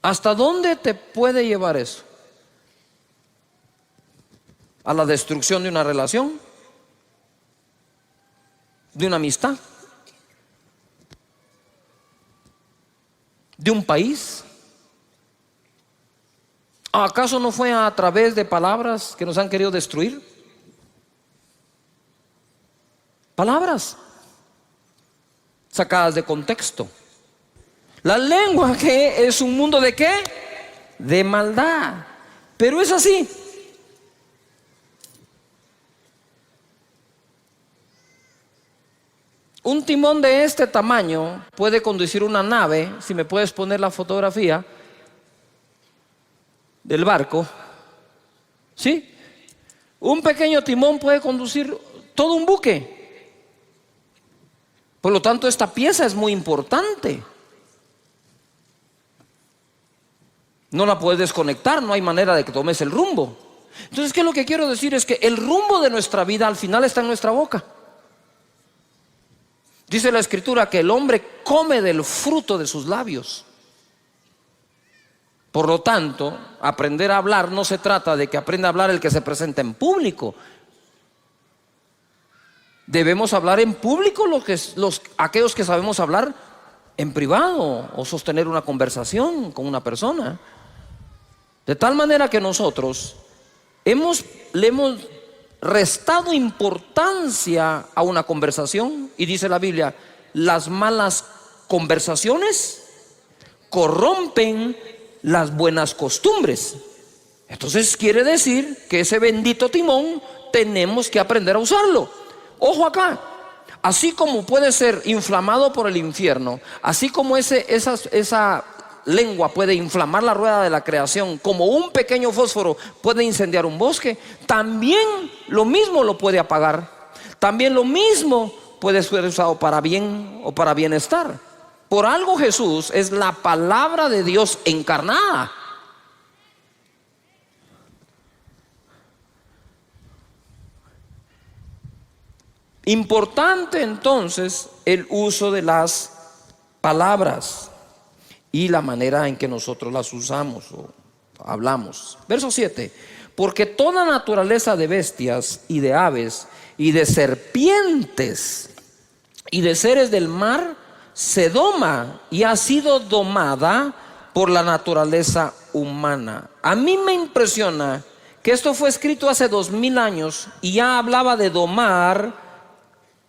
¿Hasta dónde te puede llevar eso? ¿A la destrucción de una relación? ¿De una amistad? ¿De un país? ¿Acaso no fue a través de palabras que nos han querido destruir? Palabras sacadas de contexto. La lengua, que es un mundo de ¿qué? De maldad. Pero es así. Un timón de este tamaño puede conducir una nave. Si me puedes poner la fotografía del barco, ¿sí? Un pequeño timón puede conducir todo un buque. Por lo tanto, esta pieza es muy importante. No la puedes desconectar, no hay manera de que tomes el rumbo. Entonces, ¿qué es lo que quiero decir? Es que el rumbo de nuestra vida al final está en nuestra boca. Dice la Escritura que el hombre come del fruto de sus labios. Por lo tanto, aprender a hablar no se trata de que aprenda a hablar el que se presenta en público. Debemos hablar en público aquellos que sabemos hablar en privado o sostener una conversación con una persona. De tal manera que nosotros le hemos restado importancia a una conversación, y dice la Biblia, las malas conversaciones corrompen las buenas costumbres. Entonces quiere decir que ese bendito timón tenemos que aprender a usarlo. Ojo acá, así como puede ser inflamado por el infierno, así como esa lengua puede inflamar la rueda de la creación, como un pequeño fósforo puede incendiar un bosque, también lo mismo lo puede apagar. También lo mismo puede ser usado para bien o para bienestar. Por algo Jesús es la palabra de Dios encarnada. Importante entonces el uso de las palabras y la manera en que nosotros las usamos o hablamos. Verso 7. Porque toda naturaleza de bestias y de aves y de serpientes y de seres del mar se doma y ha sido domada por la naturaleza humana. A mí me impresiona que esto fue escrito hace 2000 años y ya hablaba de domar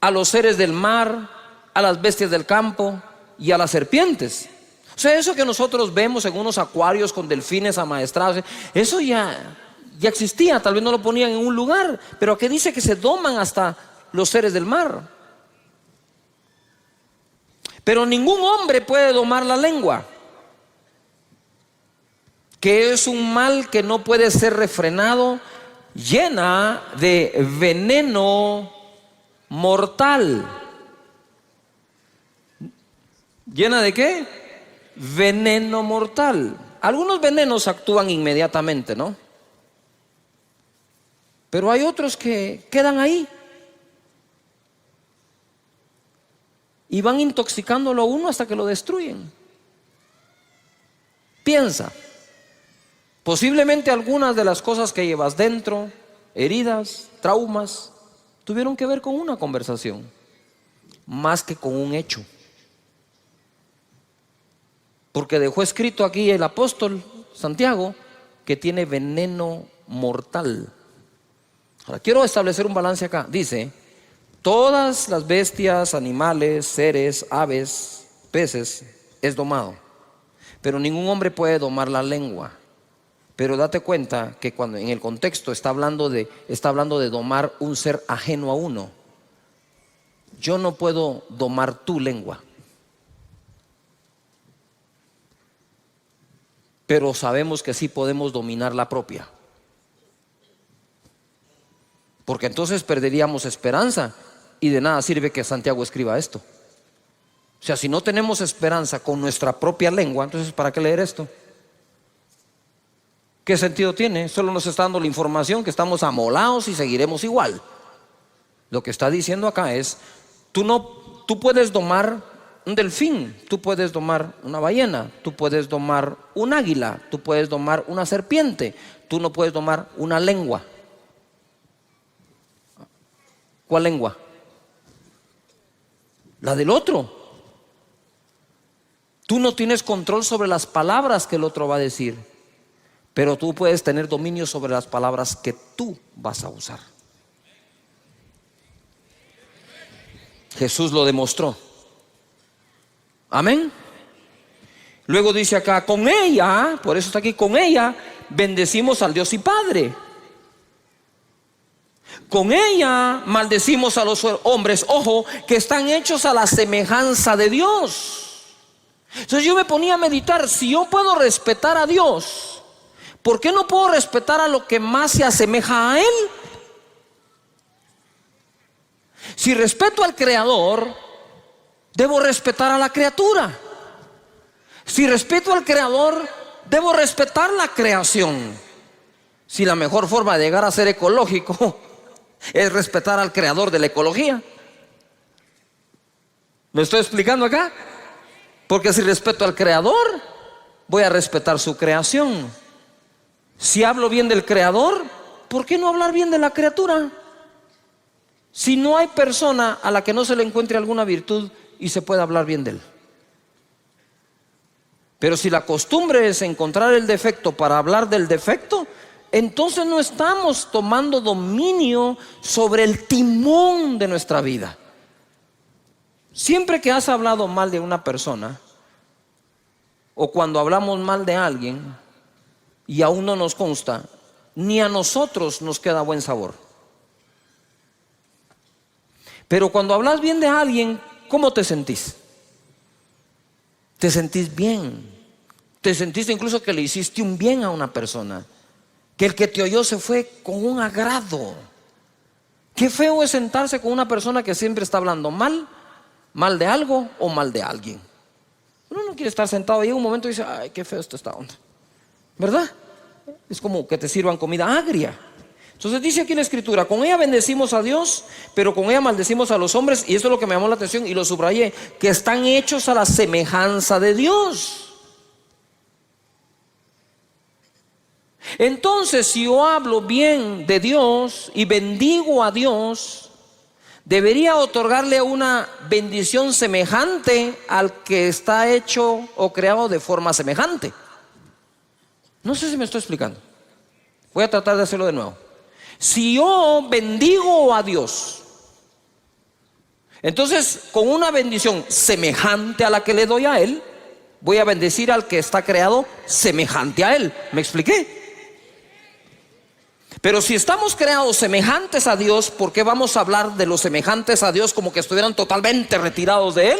a los seres del mar, a las bestias del campo y a las serpientes. O sea, eso que nosotros vemos en unos acuarios con delfines amaestrados, eso ya existía. Tal vez no lo ponían en un lugar, pero que dice que se doman hasta los seres del mar. Pero ningún hombre puede domar la lengua, que es un mal que no puede ser refrenado, llena de veneno mortal. ¿Llena de qué? Veneno mortal. Algunos venenos actúan inmediatamente, ¿no? Pero hay otros que quedan ahí y van intoxicándolo a uno hasta que lo destruyen. Piensa, posiblemente algunas de las cosas que llevas dentro, heridas, traumas, tuvieron que ver con una conversación, más que con un hecho. Porque dejó escrito aquí el apóstol Santiago que tiene veneno mortal. Ahora quiero establecer un balance acá. Dice, todas las bestias, animales, seres, aves, peces, es domado. Pero ningún hombre puede domar la lengua. Pero date cuenta que cuando en el contexto está hablando de domar un ser ajeno a uno. Yo no puedo domar tu lengua. Pero sabemos que sí podemos dominar la propia. Porque entonces perderíamos esperanza y de nada sirve que Santiago escriba esto. O sea, si no tenemos esperanza con nuestra propia lengua, entonces ¿para qué leer esto? ¿Qué sentido tiene? Solo nos está dando la información que estamos amolados y seguiremos igual. Lo que está diciendo acá es, tú puedes domar un delfín, tú puedes domar una ballena, tú puedes domar un águila, tú puedes domar una serpiente, tú no puedes domar una lengua. ¿Cuál lengua? La del otro. Tú no tienes control sobre las palabras que el otro va a decir, pero tú puedes tener dominio sobre las palabras que tú vas a usar. Jesús lo demostró. Amén. Luego dice acá, con ella, por eso está aquí, con ella bendecimos al Dios y Padre. Con ella maldecimos a los hombres, ojo, que están hechos a la semejanza de Dios. Entonces yo me ponía a meditar, si yo puedo respetar a Dios, ¿por qué no puedo respetar a lo que más se asemeja a Él? Si respeto al Creador, debo respetar a la criatura. Si respeto al Creador, debo respetar la creación. Si la mejor forma de llegar a ser ecológico es respetar al Creador de la ecología. ¿Me estoy explicando acá? Porque si respeto al Creador, voy a respetar su creación. Si hablo bien del Creador, ¿por qué no hablar bien de la criatura? Si no hay persona a la que no se le encuentre alguna virtud y se pueda hablar bien de él. Pero si la costumbre es encontrar el defecto para hablar del defecto, entonces no estamos tomando dominio sobre el timón de nuestra vida. Siempre que has hablado mal de una persona, o cuando hablamos mal de alguien y aún no nos consta, ni a nosotros nos queda buen sabor. Pero cuando hablas bien de alguien, ¿cómo te sentís? Te sentís bien, Te sentiste incluso que le hiciste un bien a una persona, que el que te oyó se fue con un agrado. Qué feo es sentarse con una persona que siempre está hablando mal de algo o mal de alguien. Uno no quiere estar sentado ahí en un momento y dice, ay, qué feo está esta onda, ¿verdad? Es como que te sirvan comida agria. Entonces dice aquí la escritura, con ella bendecimos a Dios, pero con ella maldecimos a los hombres. Y esto es lo que me llamó la atención y lo subrayé, que están hechos a la semejanza de Dios. Entonces, si yo hablo bien de Dios y bendigo a Dios, debería otorgarle una bendición semejante al que está hecho o creado de forma semejante. No sé si me estoy explicando. Voy a tratar de hacerlo de nuevo. Si yo bendigo a Dios, entonces con una bendición semejante a la que le doy a Él, voy a bendecir al que está creado semejante a Él. ¿Me expliqué? Pero si estamos creados semejantes a Dios, ¿por qué vamos a hablar de los semejantes a Dios como que estuvieran totalmente retirados de Él?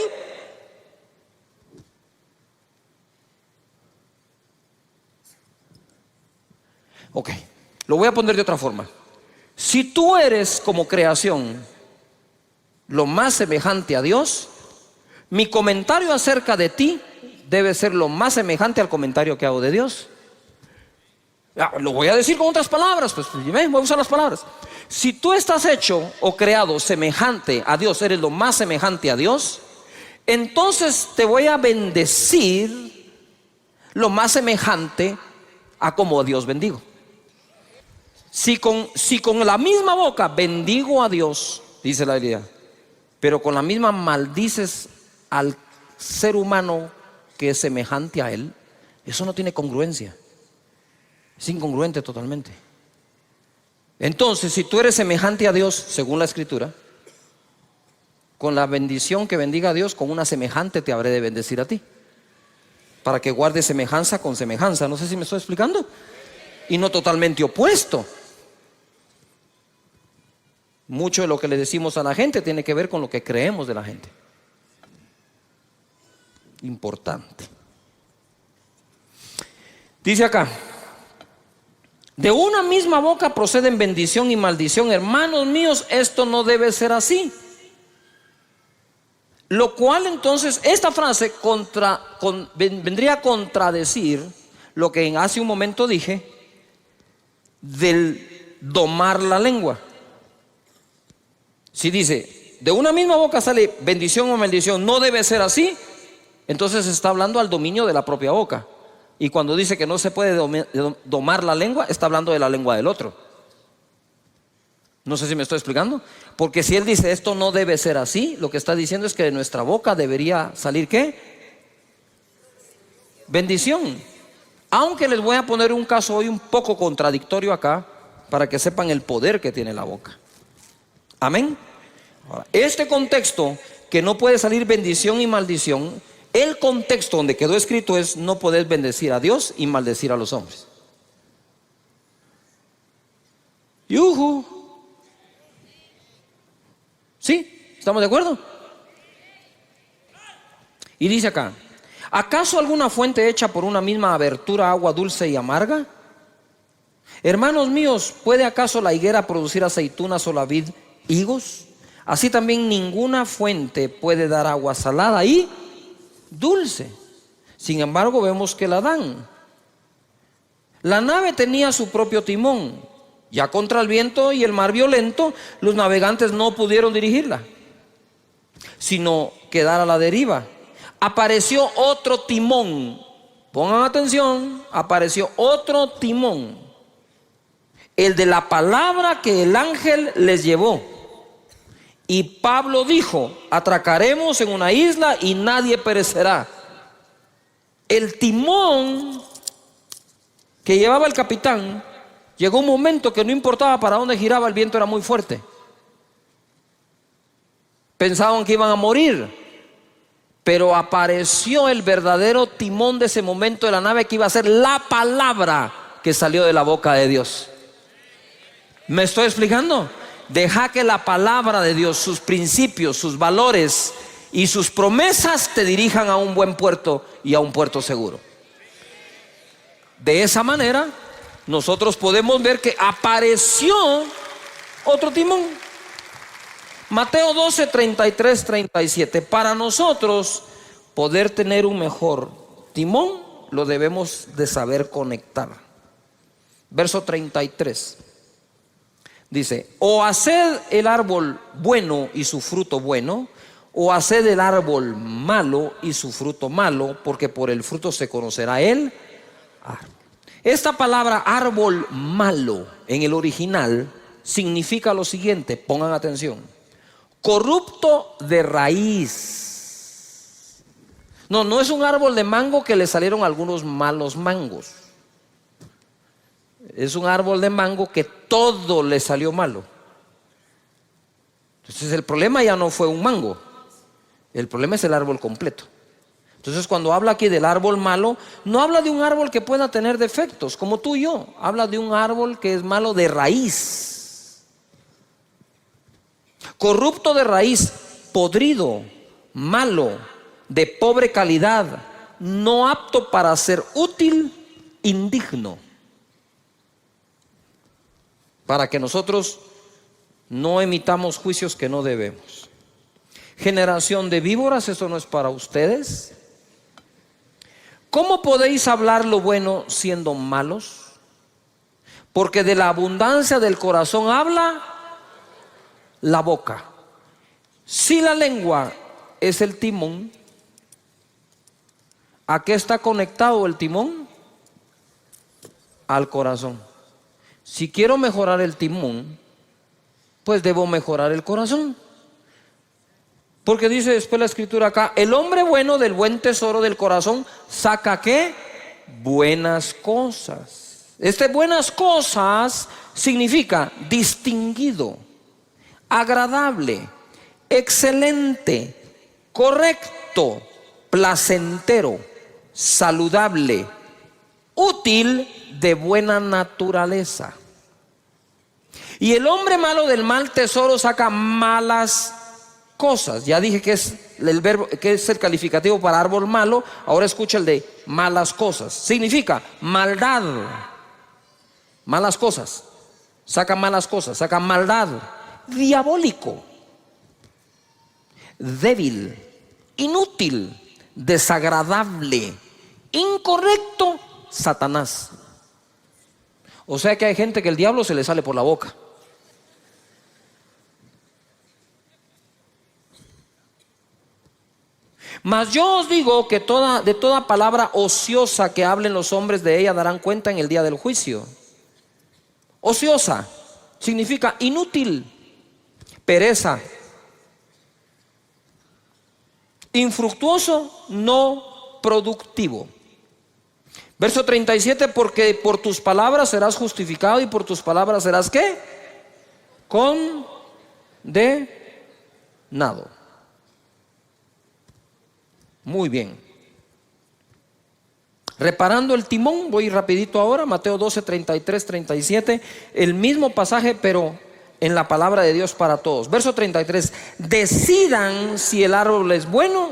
Ok, lo voy a poner de otra forma. Si tú eres como creación lo más semejante a Dios, mi comentario acerca de ti debe ser lo más semejante al comentario que hago de Dios. Lo voy a decir con otras palabras, pues voy a usar las palabras. Si tú estás hecho o creado semejante a Dios, eres lo más semejante a Dios, entonces te voy a bendecir lo más semejante a como a Dios bendigo. Si con la misma boca bendigo a Dios, dice la Biblia, pero con la misma maldices al ser humano que es semejante a Él, eso no tiene congruencia. Es incongruente totalmente. Entonces, si tú eres semejante a Dios, según la Escritura, con la bendición que bendiga a Dios, con una semejante te habré de bendecir a ti, para que guardes semejanza con semejanza. No sé si me estoy explicando. Y no totalmente opuesto. Mucho de lo que le decimos a la gente tiene que ver con lo que creemos de la gente. Importante. Dice acá, de una misma boca proceden bendición y maldición. Hermanos míos, esto no debe ser así. Lo cual entonces, esta frase vendría a contradecir lo que hace un momento dije del domar la lengua. Si dice, de una misma boca sale bendición o maldición, no debe ser así, entonces está hablando al dominio de la propia boca. Y cuando dice que no se puede domar la lengua, está hablando de la lengua del otro. No sé si me estoy explicando. Porque si él dice esto no debe ser así, lo que está diciendo es que de nuestra boca debería salir ¿qué? Bendición. Aunque les voy a poner un caso hoy un poco contradictorio acá, para que sepan el poder que tiene la boca. Amén. Ahora, este contexto que no puede salir bendición y maldición, el contexto donde quedó escrito es no poder bendecir a Dios y maldecir a los hombres. ¡Yujú! ¿Sí? ¿Estamos de acuerdo? Y dice acá, ¿acaso alguna fuente hecha por una misma abertura agua dulce y amarga? Hermanos míos, ¿puede acaso la higuera producir aceitunas o la vid higos? Así también ninguna fuente puede dar agua salada y dulce. Sin embargo, vemos que la dan. La nave tenía su propio timón. Ya contra el viento y el mar violento, los navegantes no pudieron dirigirla, sino quedar a la deriva. Apareció otro timón. Pongan atención, apareció otro timón, el de la palabra que el ángel les llevó. Y Pablo dijo, atracaremos en una isla y nadie perecerá. El timón que llevaba el capitán, llegó un momento que no importaba para dónde giraba, el viento era muy fuerte. Pensaban que iban a morir, pero apareció el verdadero timón de ese momento de la nave, que iba a ser la palabra que salió de la boca de Dios. ¿Me estoy explicando? Deja que la palabra de Dios, sus principios, sus valores y sus promesas te dirijan a un buen puerto y a un puerto seguro. De esa manera, nosotros podemos ver que apareció otro timón. Mateo 12, 33, 37. Para nosotros poder tener un mejor timón, lo debemos de saber conectar. Verso 33. Dice: o haced el árbol bueno y su fruto bueno, o haced el árbol malo y su fruto malo, porque por el fruto se conocerá el árbol. Esta palabra árbol malo en el original significa lo siguiente, pongan atención: corrupto de raíz. No es un árbol de mango que le salieron algunos malos mangos. Es un árbol de mango que todo le salió malo. Entonces el problema ya no fue un mango, el problema es el árbol completo. Entonces cuando habla aquí del árbol malo, no habla de un árbol que pueda tener defectos como tú y yo, habla de un árbol que es malo de raíz. Corrupto de raíz, podrido, malo, de pobre calidad, no apto para ser útil, indigno. Para que nosotros no emitamos juicios que no debemos. Generación de víboras, eso no es para ustedes. ¿Cómo podéis hablar lo bueno siendo malos? Porque de la abundancia del corazón habla la boca. Si la lengua es el timón, ¿a qué está conectado el timón? Al corazón. Si quiero mejorar el timón, pues debo mejorar el corazón. Porque dice después la escritura acá: el hombre bueno del buen tesoro del corazón saca ¿qué? Buenas cosas. Buenas cosas significa distinguido, agradable, excelente, correcto, placentero, saludable, útil, de buena naturaleza. Y el hombre malo del mal tesoro saca malas cosas. Ya dije que es el verbo, que es el calificativo para árbol malo. Ahora escucha el de malas cosas. Significa maldad. Malas cosas. Saca malas cosas, saca maldad. Diabólico, débil, inútil, desagradable, incorrecto, Satanás. O sea que hay gente que el diablo se le sale por la boca. Mas yo os digo que de toda palabra ociosa que hablen los hombres, de ella darán cuenta en el día del juicio. Ociosa significa inútil, pereza, infructuoso, no productivo. Verso 37, porque por tus palabras serás justificado y por tus palabras serás ¿qué? Condenado. Muy bien. Reparando el timón, voy rapidito ahora, Mateo 12, 33, 37, el mismo pasaje pero en la palabra de Dios para todos. Verso 33, decidan si el árbol es bueno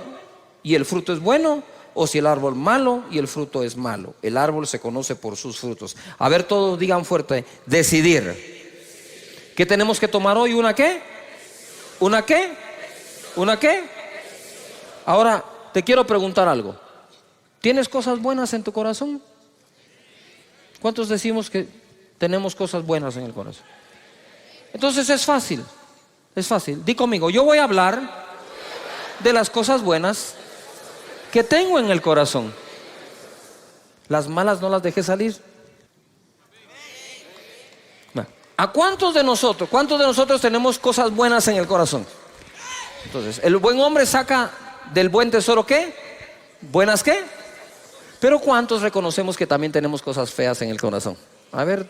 y el fruto es bueno, o si el árbol malo y el fruto es malo. El árbol se conoce por sus frutos. A ver, todos digan fuerte: decidir. ¿Qué tenemos que tomar hoy? ¿Una qué? ¿Una qué? ¿Una qué? Ahora te quiero preguntar algo. ¿Tienes cosas buenas en tu corazón? ¿Cuántos decimos que tenemos cosas buenas en el corazón? Entonces es fácil. Es fácil. Di conmigo: yo voy a hablar de las cosas buenas que tengo en el corazón. Las malas no las dejé salir. ¿A cuántos de nosotros tenemos cosas buenas en el corazón? Entonces, el buen hombre saca del buen tesoro ¿qué? ¿Buenas qué? Pero ¿cuántos reconocemos que también tenemos cosas feas en el corazón? A ver.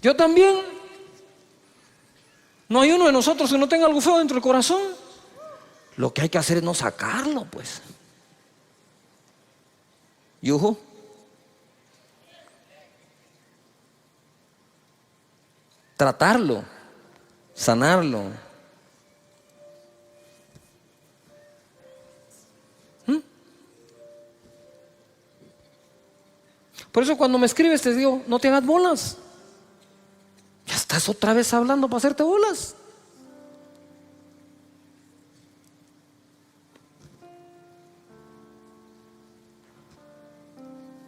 Yo también. No hay uno de nosotros que no tenga algo feo dentro del corazón. Lo que hay que hacer es no sacarlo, pues. Yuhu. Tratarlo, sanarlo. Por eso cuando me escribes te digo, no te hagas bolas. Ya estás otra vez hablando para hacerte bolas.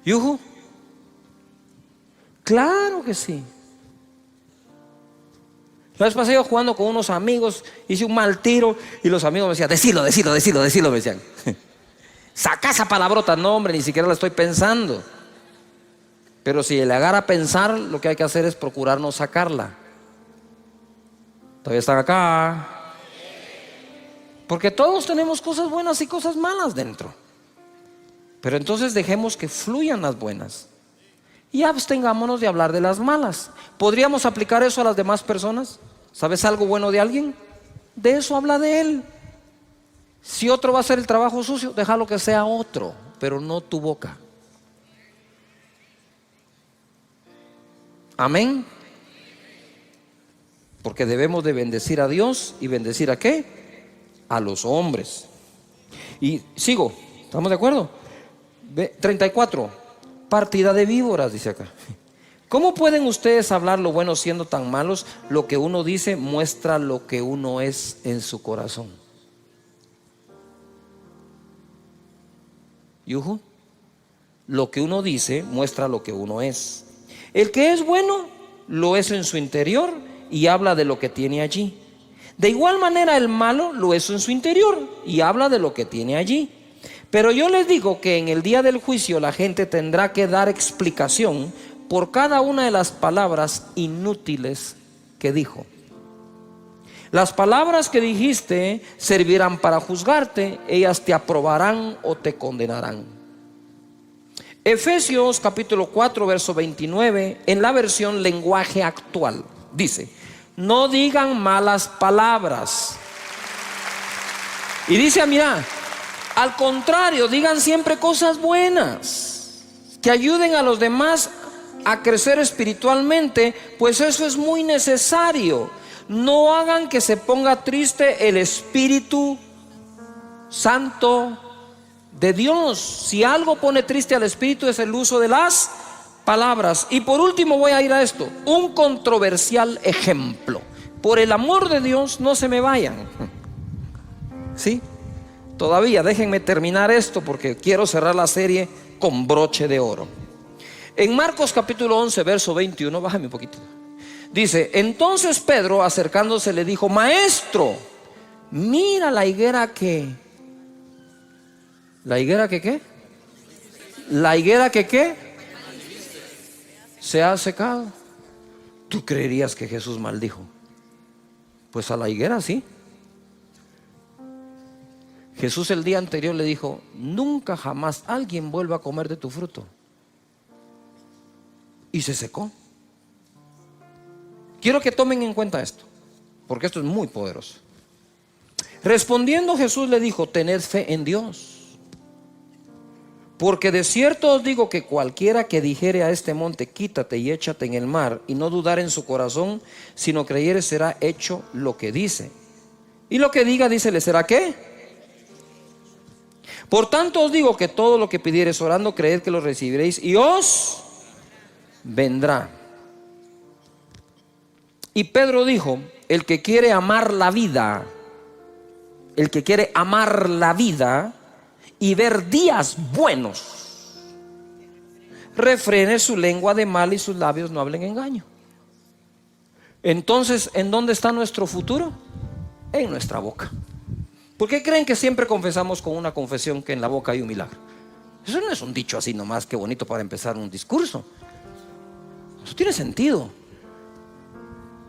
¿Yuju? Claro que sí. La vez pasada iba jugando con unos amigos, hice un mal tiro y los amigos me decían, decilo, me decían. Saca esa palabrota. No, hombre, ni siquiera la estoy pensando. Pero si le agarra a pensar, lo que hay que hacer es procurar no sacarla. Todavía están acá. Porque todos tenemos cosas buenas y cosas malas dentro. Pero entonces dejemos que fluyan las buenas y abstengámonos de hablar de las malas. ¿Podríamos aplicar eso a las demás personas? ¿Sabes algo bueno de alguien? De eso habla de él. Si otro va a hacer el trabajo sucio, déjalo que sea otro, pero no tu boca. Amén. Porque debemos de bendecir a Dios. ¿Y bendecir a qué? A los hombres. Y sigo, ¿estamos de acuerdo? 34, partida de víboras, dice acá. ¿Cómo pueden ustedes hablar lo bueno siendo tan malos? Lo que uno dice muestra lo que uno es en su corazón. ¿Yuju? Lo que uno dice muestra lo que uno es. El que es bueno lo es en su interior y habla de lo que tiene allí. De igual manera el malo lo es en su interior y habla de lo que tiene allí. Pero yo les digo que en el día del juicio la gente tendrá que dar explicación por cada una de las palabras inútiles que dijo. Las palabras que dijiste servirán para juzgarte, ellas te aprobarán o te condenarán. Efesios capítulo 4 verso 29 en la versión lenguaje actual dice: no digan malas palabras. Y dice, mira, al contrario, digan siempre cosas buenas que ayuden a los demás a crecer espiritualmente, pues eso es muy necesario. No hagan que se ponga triste el Espíritu Santo de Dios. Si algo pone triste al Espíritu es el uso de las palabras. Y por último voy a ir a esto, un controversial ejemplo. Por el amor de Dios, no se me vayan. ¿Sí? Todavía déjenme terminar esto porque quiero cerrar la serie con broche de oro. En Marcos capítulo 11 verso 21, bájame un poquito. Dice, entonces Pedro acercándose le dijo: maestro, mira la higuera que... ¿La higuera que qué? La higuera que qué se ha secado. ¿Tú creerías que Jesús maldijo? Pues a la higuera sí. Jesús el día anterior le dijo: nunca jamás alguien vuelva a comer de tu fruto. Y se secó. Quiero que tomen en cuenta esto, porque esto es muy poderoso. Respondiendo Jesús le dijo: tened fe en Dios, porque de cierto os digo que cualquiera que dijere a este monte: quítate y échate en el mar, y no dudar en su corazón, sino creyere, será hecho lo que dice. Y lo que diga, dice, le será ¿qué? Por tanto os digo que todo lo que pidiereis orando, creed que lo recibiréis y os vendrá. Y Pedro dijo: el que quiere amar la vida, el que quiere amar la vida y ver días buenos, refrene su lengua de mal y sus labios no hablen engaño. Entonces, ¿en dónde está nuestro futuro? En nuestra boca. ¿Por qué creen que siempre confesamos con una confesión que en la boca hay un milagro? Eso no es un dicho así nomás, que bonito para empezar un discurso. Eso tiene sentido.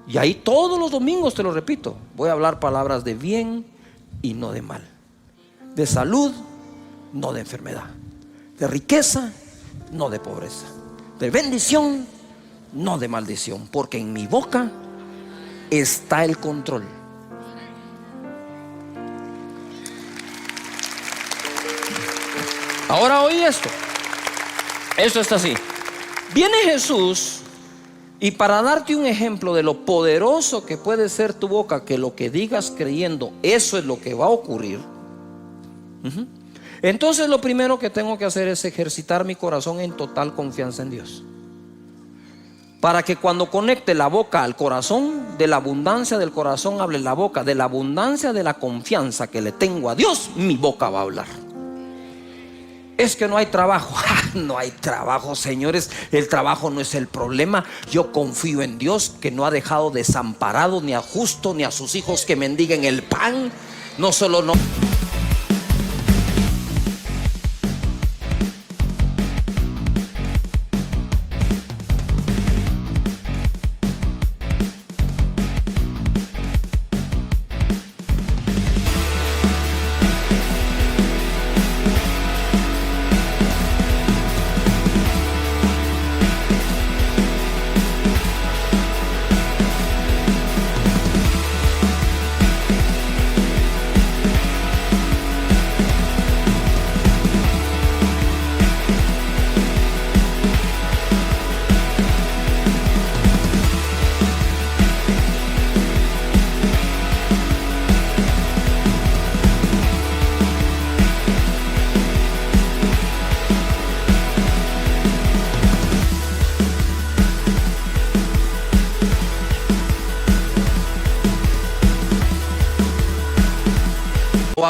Y ahí todos los domingos te lo repito: voy a hablar palabras de bien y no de mal, de salud, no de enfermedad, de riqueza, no de pobreza, de bendición, no de maldición, porque en mi boca está el control. Ahora oí esto. Esto está así. Viene Jesús, y para darte un ejemplo de lo poderoso que puede ser tu boca, que lo que digas creyendo, eso es lo que va a ocurrir. Entonces lo primero que tengo que hacer es ejercitar mi corazón en total confianza en Dios, para que cuando conecte la boca al corazón, de la abundancia del corazón hable la boca. De la abundancia de la confianza que le tengo a Dios, mi boca va a hablar. Es que no hay trabajo. No hay trabajo, señores. El trabajo no es el problema. Yo confío en Dios, que no ha dejado desamparado ni a justo ni a sus hijos que mendiguen el pan. No solo no.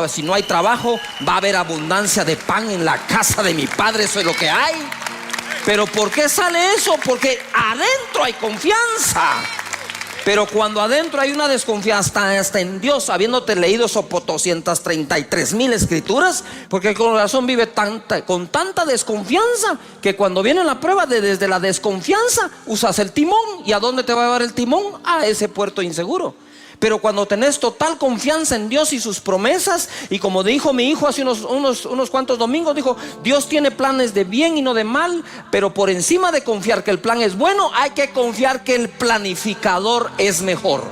Si no hay trabajo, va a haber abundancia de pan en la casa de mi padre. Eso es lo que hay. Pero ¿por qué sale eso? Porque adentro hay confianza. Pero cuando adentro hay una desconfianza hasta en Dios, habiéndote leído esos 233,000 escrituras, porque el corazón vive con tanta desconfianza, que cuando viene la prueba, desde la desconfianza usas el timón. ¿Y a dónde te va a llevar el timón? A ese puerto inseguro. Pero cuando tenés total confianza en Dios y sus promesas, y como dijo mi hijo hace unos cuantos domingos, dijo: Dios tiene planes de bien y no de mal. Pero por encima de confiar que el plan es bueno, hay que confiar que el planificador es mejor.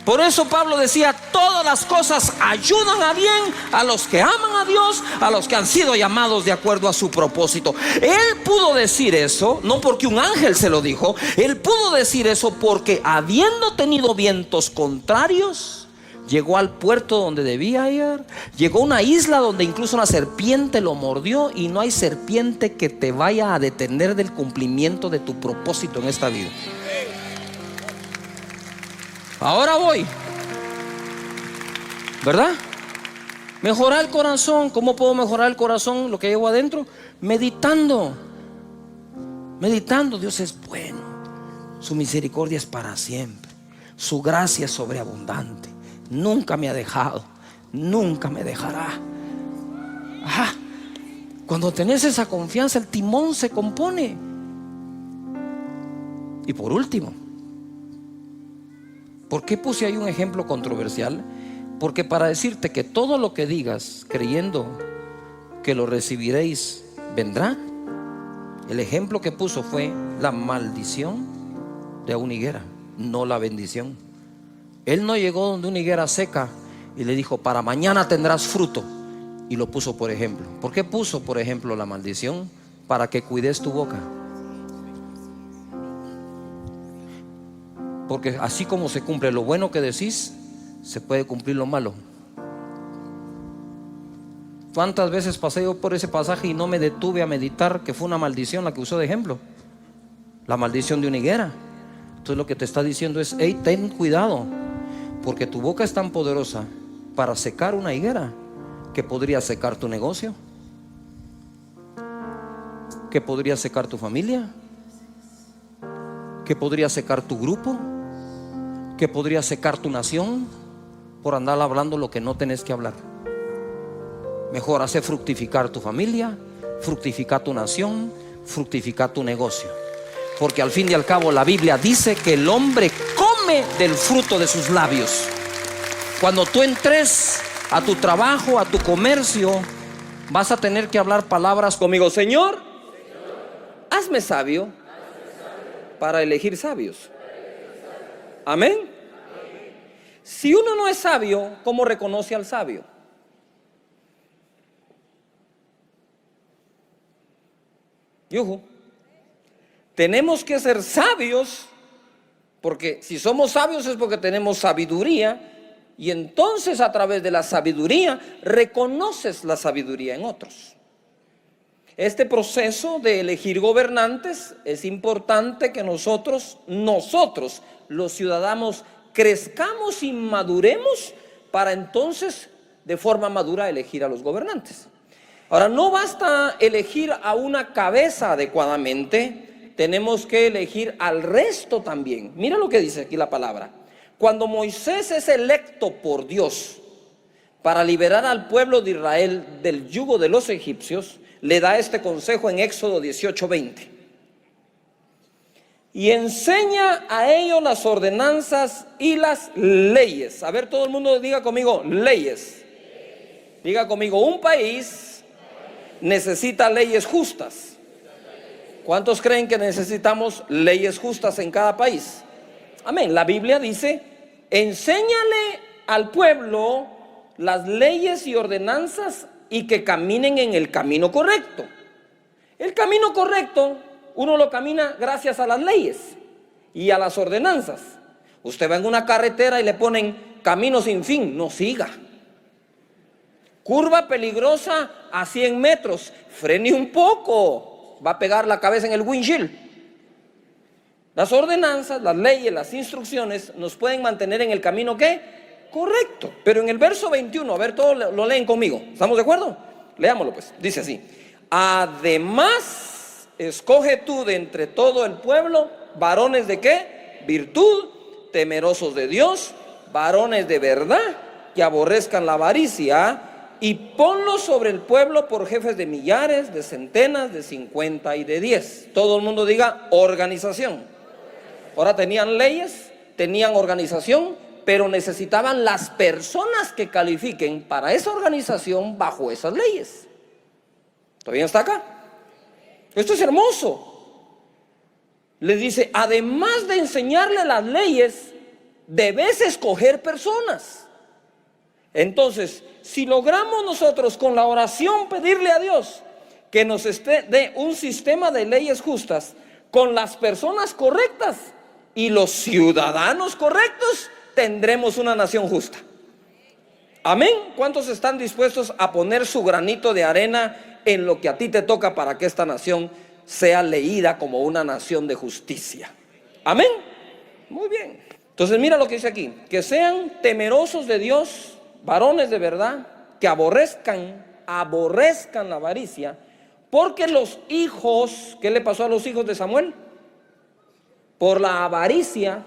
Por eso Pablo decía: todas las cosas ayudan a bien a los que aman a Dios, a los que han sido llamados de acuerdo a su propósito. Él pudo decir eso, no porque un ángel se lo dijo. Él pudo decir eso porque, habiendo tenido vientos contrarios, llegó al puerto donde debía ir. Llegó a una isla donde incluso una serpiente lo mordió. Y no hay serpiente que te vaya a detener del cumplimiento de tu propósito en esta vida. Ahora voy, ¿verdad? Mejorar el corazón. ¿Cómo puedo mejorar el corazón? Lo que llevo adentro, meditando. Dios es bueno, su misericordia es para siempre, su gracia es sobreabundante, nunca me ha dejado, nunca me dejará. Cuando tenés esa confianza, el timón se compone. Y por último, ¿por qué puse ahí un ejemplo controversial? Porque para decirte que todo lo que digas creyendo que lo recibiréis vendrá, el ejemplo que puso fue la maldición de una higuera, no la bendición. Él no llegó donde una higuera seca y le dijo: para mañana tendrás fruto, y lo puso por ejemplo. ¿Por qué puso por ejemplo la maldición? Para que cuides tu boca. Porque así como se cumple lo bueno que decís, se puede cumplir lo malo. ¿Cuántas veces pasé yo por ese pasaje y no me detuve a meditar que fue una maldición la que usó de ejemplo? La maldición de una higuera. Entonces lo que te está diciendo es: hey, ten cuidado, porque tu boca es tan poderosa para secar una higuera que podría secar tu negocio, que podría secar tu familia, que podría secar tu grupo, que podría secar tu nación, por andar hablando lo que no tenés que hablar. Mejor hace fructificar tu familia, fructificar tu nación, fructificar tu negocio. Porque al fin y al cabo la Biblia dice que el hombre come del fruto de sus labios. Cuando tú entres a tu trabajo, a tu comercio, vas a tener que hablar palabras conmigo: Señor, hazme sabio para elegir sabios. Amén. Si uno no es sabio, ¿cómo reconoce al sabio? Yuhu. Tenemos que ser sabios, porque si somos sabios es porque tenemos sabiduría, y entonces a través de la sabiduría reconoces la sabiduría en otros. Este proceso de elegir gobernantes es importante que nosotros los ciudadanos crezcamos y maduremos para entonces de forma madura elegir a los gobernantes. Ahora, no basta elegir a una cabeza adecuadamente, tenemos que elegir al resto también. Mira lo que dice aquí la palabra. Cuando Moisés es electo por Dios para liberar al pueblo de Israel del yugo de los egipcios, le da este consejo en Éxodo 18:20. Y enseña a ellos las ordenanzas y las leyes. A ver, todo el mundo diga conmigo, leyes. Diga conmigo, un país necesita leyes justas. ¿Cuántos creen que necesitamos leyes justas en cada país? Amén. La Biblia dice, enséñale al pueblo las leyes y ordenanzas y que caminen en el camino correcto. El camino correcto uno lo camina gracias a las leyes y a las ordenanzas. Usted va en una carretera y le ponen camino sin fin, no siga. Curva peligrosa a 100 metros, frene un poco, va a pegar la cabeza en el windshield. Las ordenanzas, las leyes, las instrucciones nos pueden mantener en el camino ¿qué? Correcto. Pero en el verso 21, a ver, todos lo leen conmigo. ¿Estamos de acuerdo? Leámoslo pues. Dice así: además, escoge tú de entre todo el pueblo varones de ¿qué? Virtud, temerosos de Dios, varones de verdad, que aborrezcan la avaricia, y ponlos sobre el pueblo por jefes de millares, de centenas, de 50 y de 10. Todo el mundo diga organización. Ahora tenían leyes, tenían organización, pero necesitaban las personas que califiquen para esa organización bajo esas leyes. ¿Todavía está acá? Esto es hermoso. Les dice, además de enseñarle las leyes, debes escoger personas. Entonces, si logramos nosotros con la oración pedirle a Dios que nos dé un sistema de leyes justas con las personas correctas y los ciudadanos correctos, tendremos una nación justa. Amén. ¿Cuántos están dispuestos a poner su granito de arena en lo que a ti te toca para que esta nación sea leída como una nación de justicia? Amén. Muy bien. Entonces mira lo que dice aquí: que sean temerosos de Dios, varones de verdad, que aborrezcan la avaricia, porque los hijos, ¿qué le pasó a los hijos de Samuel? Por la avaricia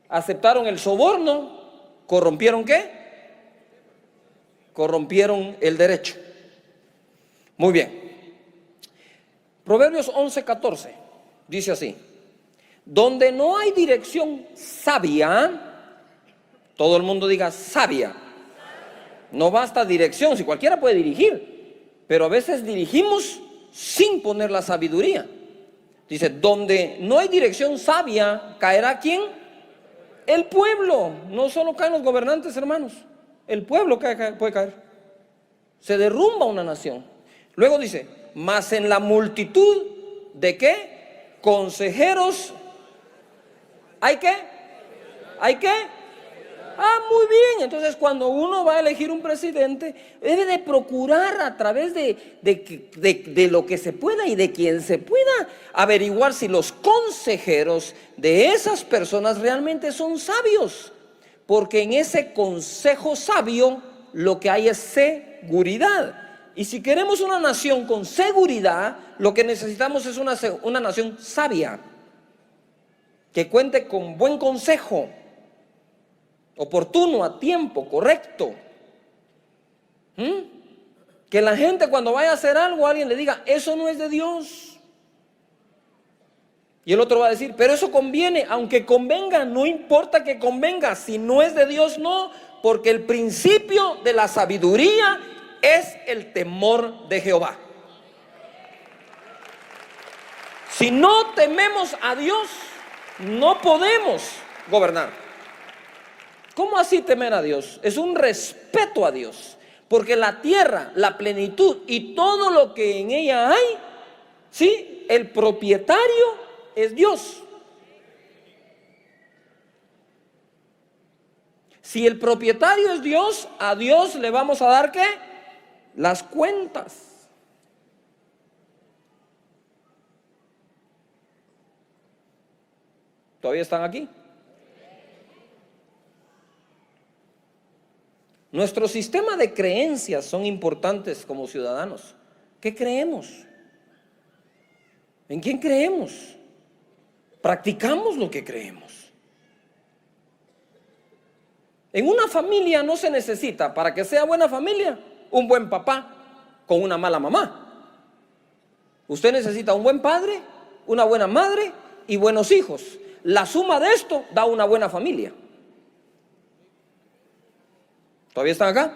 aceptaron el soborno, corrompieron ¿qué? Corrompieron el derecho. Muy bien. Proverbios 11:14 dice así: donde no hay dirección sabia, todo el mundo diga sabia. No basta dirección, si cualquiera puede dirigir, pero a veces dirigimos sin poner la sabiduría. Dice, donde no hay dirección sabia, ¿caerá quién? El pueblo. No solo caen los gobernantes, hermanos, el pueblo puede caer. Se derrumba una nación. Luego dice, mas en la multitud de ¿qué? Consejeros, ¿hay qué? ¿Hay qué? Muy bien. Entonces cuando uno va a elegir un presidente, debe de procurar a través de lo que se pueda y de quien se pueda averiguar si los consejeros de esas personas realmente son sabios, porque en ese consejo sabio lo que hay es seguridad. Y si queremos una nación con seguridad, lo que necesitamos es una nación sabia, que cuente con buen consejo, oportuno, a tiempo, correcto. Que la gente cuando vaya a hacer algo, alguien le diga, eso no es de Dios. Y el otro va a decir, pero eso conviene. Aunque convenga, no importa que convenga. Si no es de Dios, no. Porque el principio de la sabiduría es el temor de Jehová. Si no tememos a Dios, no podemos gobernar. ¿Cómo así temer a Dios? Es un respeto a Dios, porque la tierra, la plenitud y todo lo que en ella hay, ¿sí? El propietario es Dios. Si el propietario es Dios, a Dios le vamos a dar ¿qué? Las cuentas. ¿Todavía están aquí? Nuestro sistema de creencias son importantes como ciudadanos. ¿Qué creemos? ¿En quién creemos? Practicamos lo que creemos. En una familia no se necesita, para que sea buena familia, un buen papá con una mala mamá. Usted necesita un buen padre, una buena madre y buenos hijos. La suma de esto da una buena familia. ¿Todavía están acá?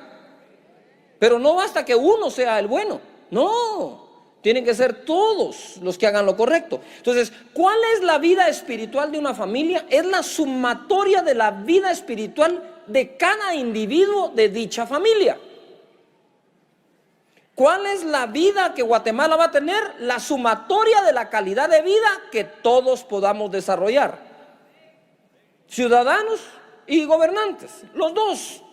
Pero no basta que uno sea el bueno. No, tienen que ser todos los que hagan lo correcto. Entonces, ¿cuál es la vida espiritual de una familia? Es la sumatoria de la vida espiritual de cada individuo de dicha familia. ¿Cuál es la vida que Guatemala va a tener? La sumatoria de la calidad de vida que todos podamos desarrollar. Ciudadanos y gobernantes, los dos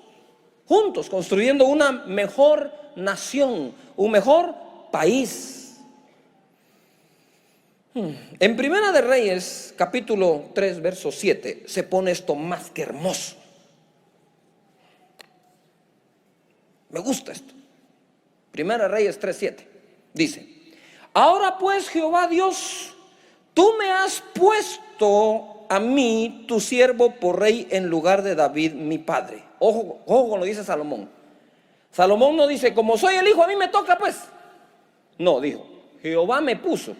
juntos, construyendo una mejor nación, un mejor país. En Primera de Reyes, capítulo 3, verso 7, se pone esto más que hermoso. Me gusta esto. Primera de Reyes 3:7 dice: ahora pues, Jehová Dios, tú me has puesto a mí, tu siervo, por rey en lugar de David, mi padre. Ojo, ojo con lo que dice Salomón. Salomón no dice, como soy el hijo, a mí me toca pues. No, dijo, Jehová me puso,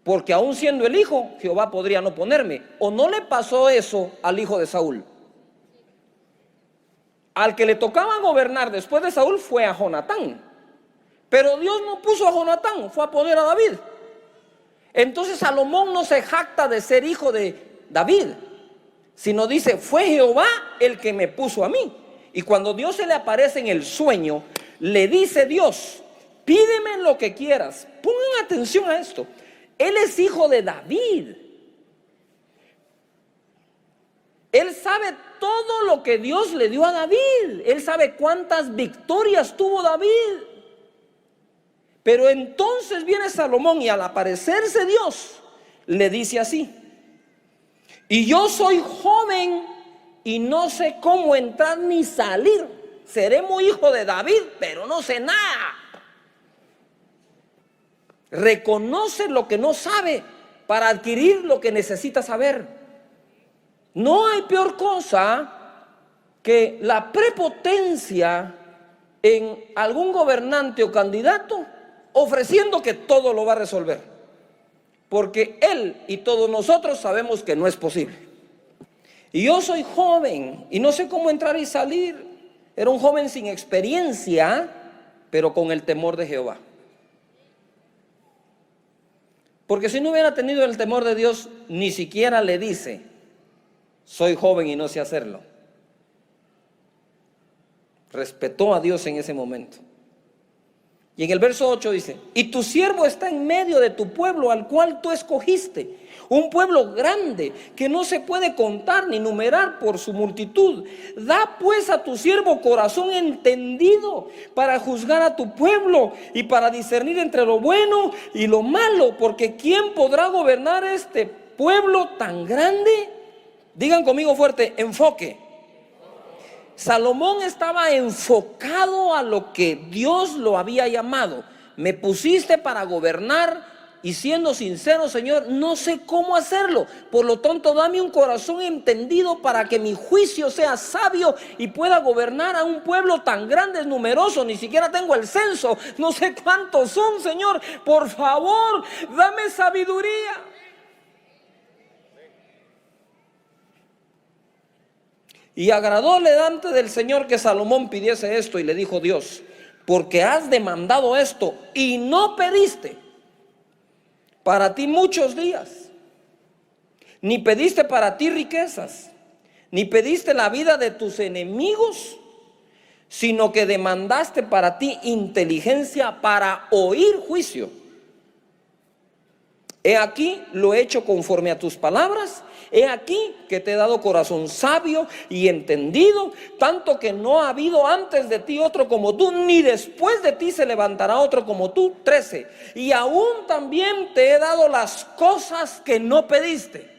porque aún siendo el hijo, Jehová podría no ponerme. ¿O no le pasó eso al hijo de Saúl? Al que le tocaba gobernar después de Saúl fue a Jonatán. Pero Dios no puso a Jonatán, fue a poner a David. Entonces Salomón no se jacta de ser hijo de David, sino dice, fue Jehová el que me puso a mí. Y cuando Dios se le aparece en el sueño, le dice Dios, pídeme lo que quieras. Pongan atención a esto. Él es hijo de David. Él sabe todo lo que Dios le dio a David. Él sabe cuántas victorias tuvo David. Pero entonces viene Salomón y al aparecerse Dios, le dice así: y yo soy joven y no sé cómo entrar ni salir. Seré muy hijo de David, pero no sé nada. Reconoce lo que no sabe para adquirir lo que necesita saber. No hay peor cosa que la prepotencia en algún gobernante o candidato ofreciendo que todo lo va a resolver, porque él y todos nosotros sabemos que no es posible. Y yo soy joven y no sé cómo entrar y salir. Era un joven sin experiencia, pero con el temor de Jehová. Porque si no hubiera tenido el temor de Dios, ni siquiera le dice, soy joven y no sé hacerlo. Respetó a Dios en ese momento. Y en el verso 8 dice, y tu siervo está en medio de tu pueblo al cual tú escogiste, un pueblo grande que no se puede contar ni numerar por su multitud. Da pues a tu siervo corazón entendido para juzgar a tu pueblo y para discernir entre lo bueno y lo malo, porque ¿quién podrá gobernar este pueblo tan grande? Digan conmigo fuerte, enfoque. Salomón estaba enfocado a lo que Dios lo había llamado. Me pusiste para gobernar y siendo sincero, Señor, no sé cómo hacerlo. Por lo tanto, dame un corazón entendido para que mi juicio sea sabio y pueda gobernar a un pueblo tan grande, numeroso. Ni siquiera tengo el censo, no sé cuántos son, Señor. Por favor, dame sabiduría. Y agradóle delante del Señor que Salomón pidiese esto, y le dijo Dios, porque has demandado esto y no pediste para ti muchos días, ni pediste para ti riquezas, ni pediste la vida de tus enemigos, sino que demandaste para ti inteligencia para oír juicio He aquí lo he hecho conforme a tus palabras. He aquí que te he dado corazón sabio y entendido, tanto que no ha habido antes de ti otro como tú, ni después de ti se levantará otro como tú. 13. Y aún también te he dado las cosas que no pediste,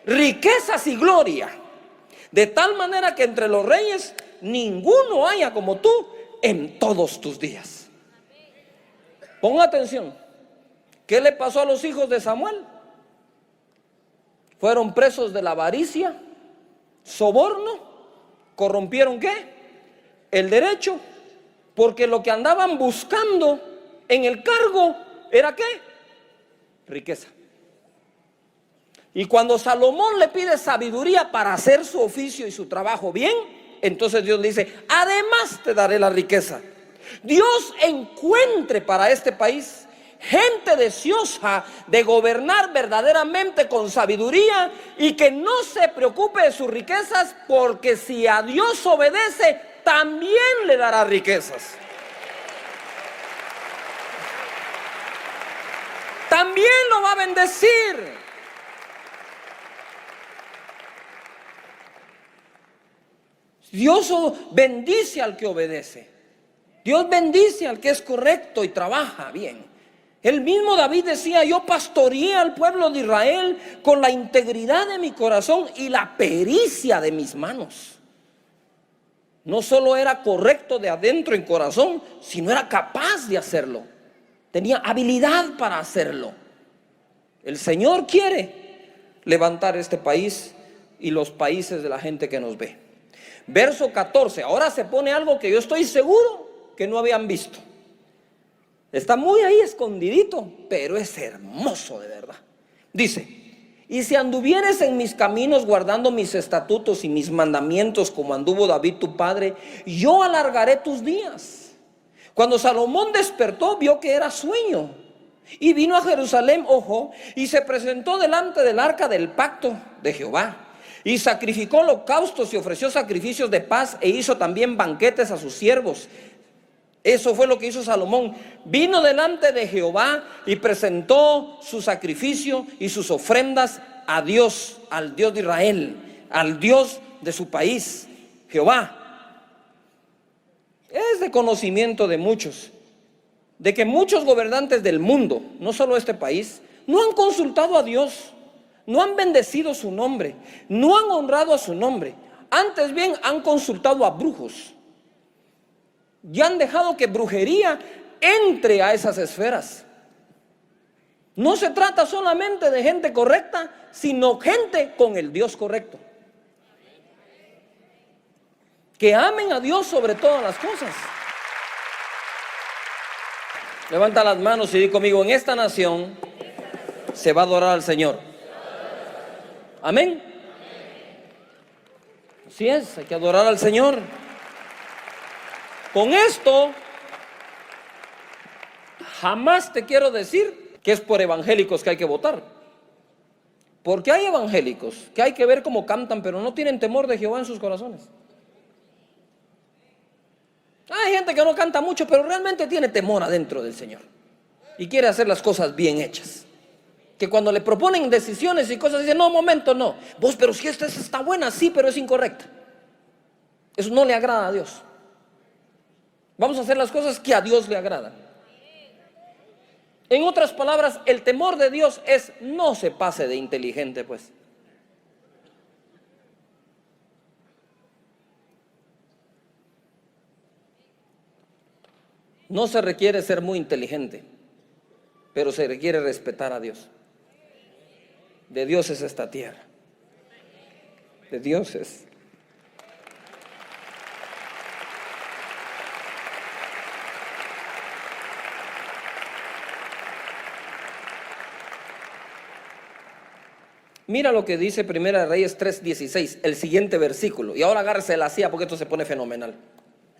riquezas y gloria, de tal manera que entre los reyes ninguno haya como tú en todos tus días. Ponga atención. ¿Qué le pasó a los hijos de Samuel? Fueron presos de la avaricia, soborno, corrompieron ¿qué? El derecho, porque lo que andaban buscando en el cargo era ¿qué? Riqueza. Y cuando Salomón le pide sabiduría para hacer su oficio y su trabajo bien, entonces Dios le dice, además te daré la riqueza. Dios encuentre para este país gente deseosa de gobernar verdaderamente con sabiduría y que no se preocupe de sus riquezas, porque si a Dios obedece, también le dará riquezas. También lo va a bendecir. Dios bendice al que obedece. Dios bendice al que es correcto y trabaja bien. El mismo David decía, yo pastoreé al pueblo de Israel con la integridad de mi corazón y la pericia de mis manos. No solo era correcto de adentro en corazón, sino era capaz de hacerlo. Tenía habilidad para hacerlo. El Señor quiere levantar este país y los países de la gente que nos ve. Verso 14, ahora se pone algo que yo estoy seguro que no habían visto. Está muy ahí escondidito, pero es hermoso de verdad. Dice, y si anduvieres en mis caminos guardando mis estatutos y mis mandamientos como anduvo David tu padre, yo alargaré tus días. Cuando Salomón despertó, vio que era sueño y vino a Jerusalén, ojo, y se presentó delante del arca del pacto de Jehová. Y sacrificó holocaustos y ofreció sacrificios de paz e hizo también banquetes a sus siervos. Eso fue lo que hizo Salomón. Vino delante de Jehová y presentó su sacrificio y sus ofrendas a Dios, al Dios de Israel, al Dios de su país, Jehová. Es de conocimiento de muchos, de que muchos gobernantes del mundo, no solo este país, no han consultado a Dios, no han bendecido su nombre, no han honrado a su nombre. Antes bien han consultado a brujos y han dejado que brujería entre a esas esferas. No se trata solamente de gente correcta, sino gente con el Dios correcto, que amen a Dios sobre todas las cosas. Levanta las manos y di conmigo, en esta nación se va a adorar al Señor. Amén. Así es, hay que adorar al Señor. Con esto, jamás te quiero decir que es por evangélicos que hay que votar. Porque hay evangélicos que hay que ver cómo cantan, pero no tienen temor de Jehová en sus corazones. Hay gente que no canta mucho, pero realmente tiene temor adentro del Señor y quiere hacer las cosas bien hechas. Que cuando le proponen decisiones y cosas, dicen, no, momento, no. Vos, pero si esta está buena, sí, pero es incorrecta. Eso no le agrada a Dios. Vamos a hacer las cosas que a Dios le agradan. En otras palabras, el temor de Dios es, no se pase de inteligente, pues. No se requiere ser muy inteligente, pero se requiere respetar a Dios. De Dios es esta tierra. De Dios es. Mira lo que dice Primera de Reyes 3:16, el siguiente versículo. Y ahora agárrese la silla porque esto se pone fenomenal.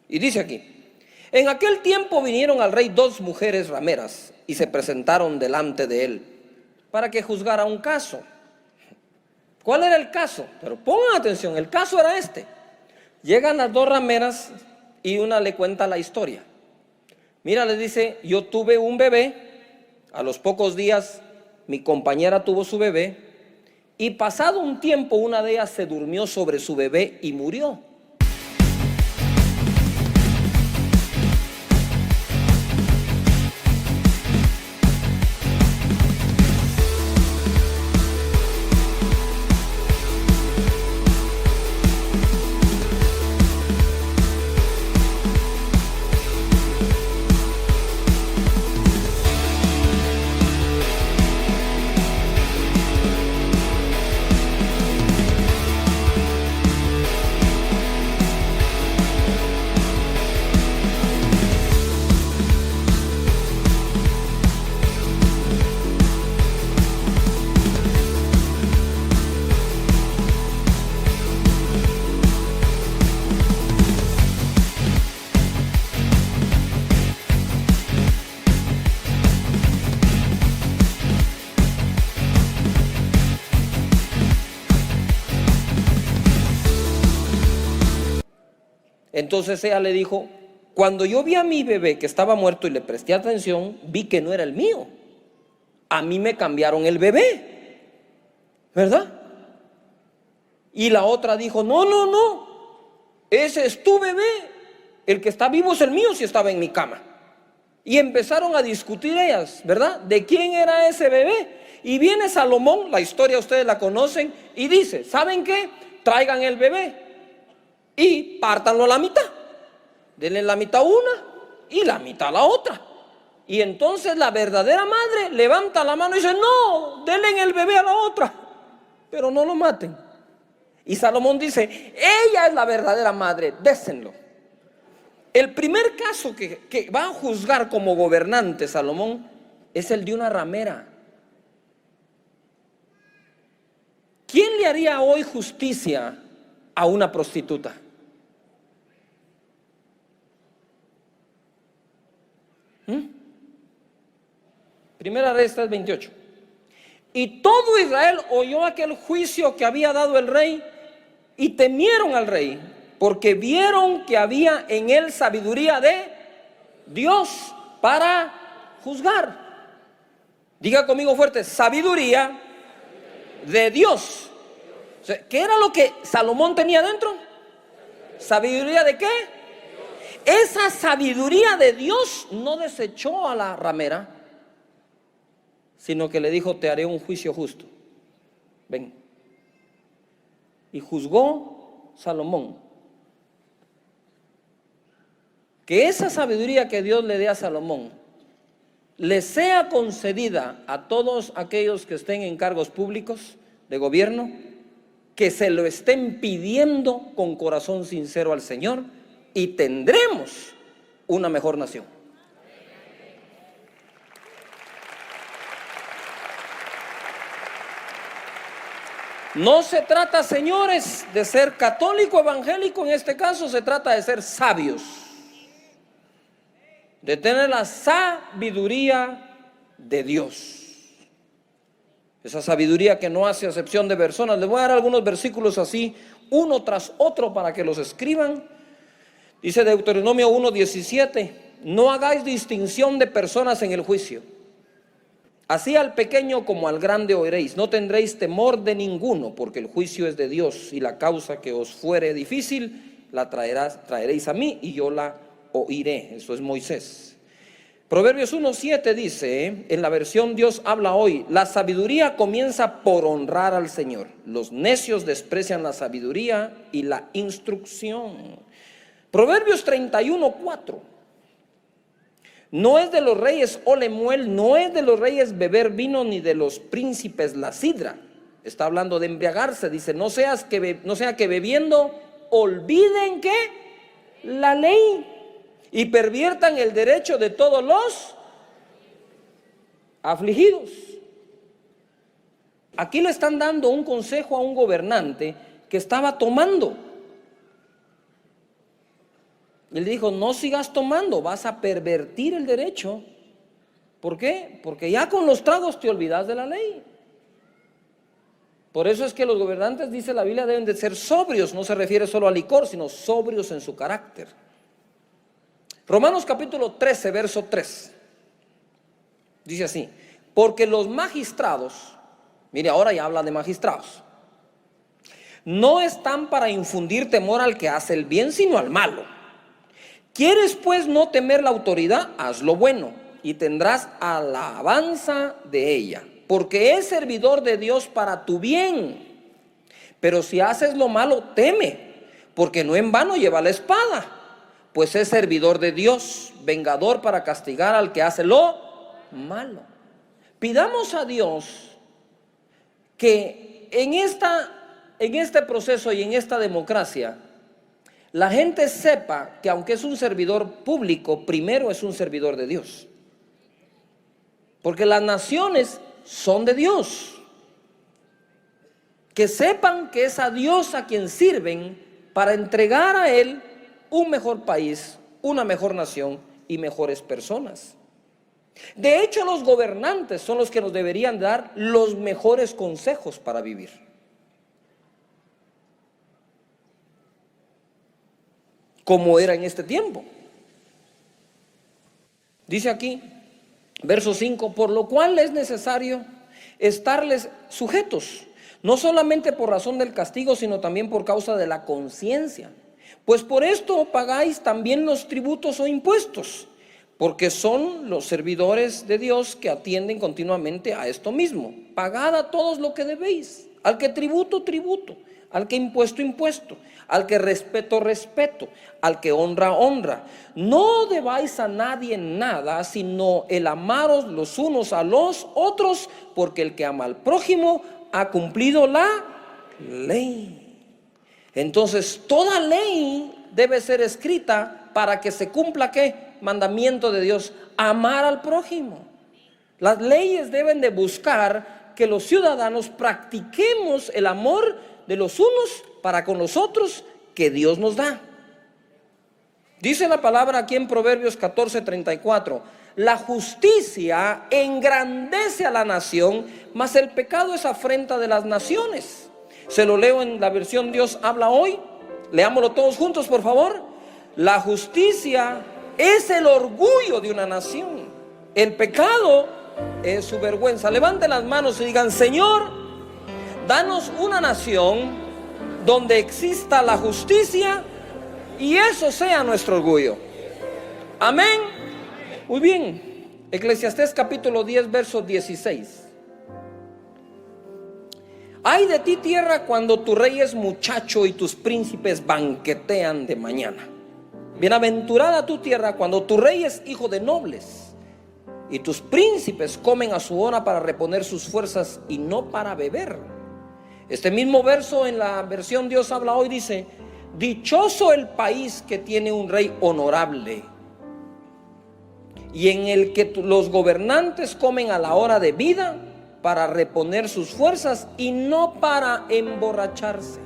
Y dice aquí, en aquel tiempo vinieron al rey 2 mujeres rameras y se presentaron delante de él para que juzgara un caso. ¿Cuál era el caso? Pero pongan atención, el caso era este. Llegan las 2 rameras y una le cuenta la historia. Mira, le dice, yo tuve un bebé, a los pocos días mi compañera tuvo su bebé, y pasado un tiempo una de ellas se durmió sobre su bebé y murió. Entonces ella le dijo, cuando yo vi a mi bebé que estaba muerto y le presté atención, vi que no era el mío. A mí me cambiaron el bebé, ¿verdad? Y la otra dijo, no, no, no, ese es tu bebé, el que está vivo es el mío si estaba en mi cama. Y empezaron a discutir ellas, ¿verdad? ¿De quién era ese bebé? Y viene Salomón, la historia ustedes la conocen, y dice, ¿saben qué? Traigan el bebé y pártanlo a la mitad. Denle la mitad a una y la mitad a la otra. Y entonces la verdadera madre levanta la mano y dice, no, denle el bebé a la otra, pero no lo maten. Y Salomón dice, ella es la verdadera madre, désenlo. El primer caso que va a juzgar como gobernante Salomón es el de una ramera. ¿Quién le haría hoy justicia a una prostituta? Primera Reyes 3:28. Y todo Israel oyó aquel juicio que había dado el rey y temieron al rey, porque vieron que había en él sabiduría de Dios para juzgar. Diga conmigo fuerte, sabiduría de Dios. O sea, ¿qué era lo que Salomón tenía dentro? ¿Sabiduría de qué? Esa sabiduría de Dios no desechó a la ramera, sino que le dijo, te haré un juicio justo. Ven. Y juzgó Salomón. Que esa sabiduría que Dios le dé a Salomón le sea concedida a todos aquellos que estén en cargos públicos de gobierno, que se lo estén pidiendo con corazón sincero al Señor, y tendremos una mejor nación. No se trata, señores, de ser católico evangélico, en este caso se trata de ser sabios, de tener la sabiduría de Dios. Esa sabiduría que no hace acepción de personas. Les voy a dar algunos versículos así, uno tras otro, para que los escriban. Dice Deuteronomio 1:17, no hagáis distinción de personas en el juicio. Así al pequeño como al grande oiréis, no tendréis temor de ninguno, porque el juicio es de Dios, y la causa que os fuere difícil la traeréis a mí, y yo la oiré. Eso es Moisés. Proverbios 1:7 dice, en la versión Dios habla hoy, la sabiduría comienza por honrar al Señor. Los necios desprecian la sabiduría y la instrucción. Proverbios 31:4. No es de los reyes Olemuel, no es de los reyes beber vino, ni de los príncipes la sidra. Está hablando de embriagarse. Dice, no sea que bebiendo olviden que la ley y perviertan el derecho de todos los afligidos. Aquí le están dando un consejo a un gobernante que estaba tomando. Él dijo, no sigas tomando, vas a pervertir el derecho. ¿Por qué? Porque ya con los tragos te olvidas de la ley. Por eso es que los gobernantes, dice la Biblia, deben de ser sobrios. No se refiere solo al licor, sino sobrios en su carácter. Romanos capítulo 13, verso 3. Dice así: porque los magistrados, mire, ahora ya habla de magistrados, no están para infundir temor al que hace el bien, sino al malo. ¿Quieres pues no temer la autoridad? Haz lo bueno y tendrás alabanza de ella, porque es servidor de Dios para tu bien. Pero si haces lo malo, teme, porque no en vano lleva la espada, pues es servidor de Dios, vengador para castigar al que hace lo malo. Pidamos a Dios que en este proceso y en esta democracia, la gente sepa que aunque es un servidor público, primero es un servidor de Dios. Porque las naciones son de Dios. Que sepan que es a Dios a quien sirven para entregar a Él un mejor país, una mejor nación y mejores personas. De hecho, los gobernantes son los que nos deberían dar los mejores consejos para vivir. Como era en este tiempo. Dice aquí, verso 5, por lo cual es necesario estarles sujetos, no solamente por razón del castigo, sino también por causa de la conciencia. Pues por esto pagáis también los tributos o impuestos, porque son los servidores de Dios que atienden continuamente a esto mismo. Pagad a todos lo que debéis, al que tributo, tributo, al que impuesto, impuesto, al que respeto, respeto, al que honra, honra. No debáis a nadie nada, sino el amaros los unos a los otros, porque el que ama al prójimo ha cumplido la ley. Entonces, toda ley debe ser escrita para que se cumpla, ¿qué? Mandamiento de Dios, amar al prójimo. Las leyes deben de buscar que los ciudadanos practiquemos el amor de los unos para con los otros que Dios nos da. Dice la palabra aquí en Proverbios 14:34, la justicia engrandece a la nación, mas el pecado es afrenta de las naciones. Se lo leo en la versión Dios habla hoy. Leámoslo todos juntos, por favor. La justicia es el orgullo de una nación. El pecado es su vergüenza. Levanten las manos y digan: Señor, danos una nación donde exista la justicia y eso sea nuestro orgullo. Amén. Muy bien. Eclesiastés capítulo 10, verso 16. Ay de ti, tierra, cuando tu rey es muchacho y tus príncipes banquetean de mañana. Bienaventurada tu tierra cuando tu rey es hijo de nobles y tus príncipes comen a su hora para reponer sus fuerzas y no para beber. Este mismo verso en la versión Dios habla hoy dice: dichoso el país que tiene un rey honorable y en el que los gobernantes comen a la hora de vida para reponer sus fuerzas y no para emborracharse.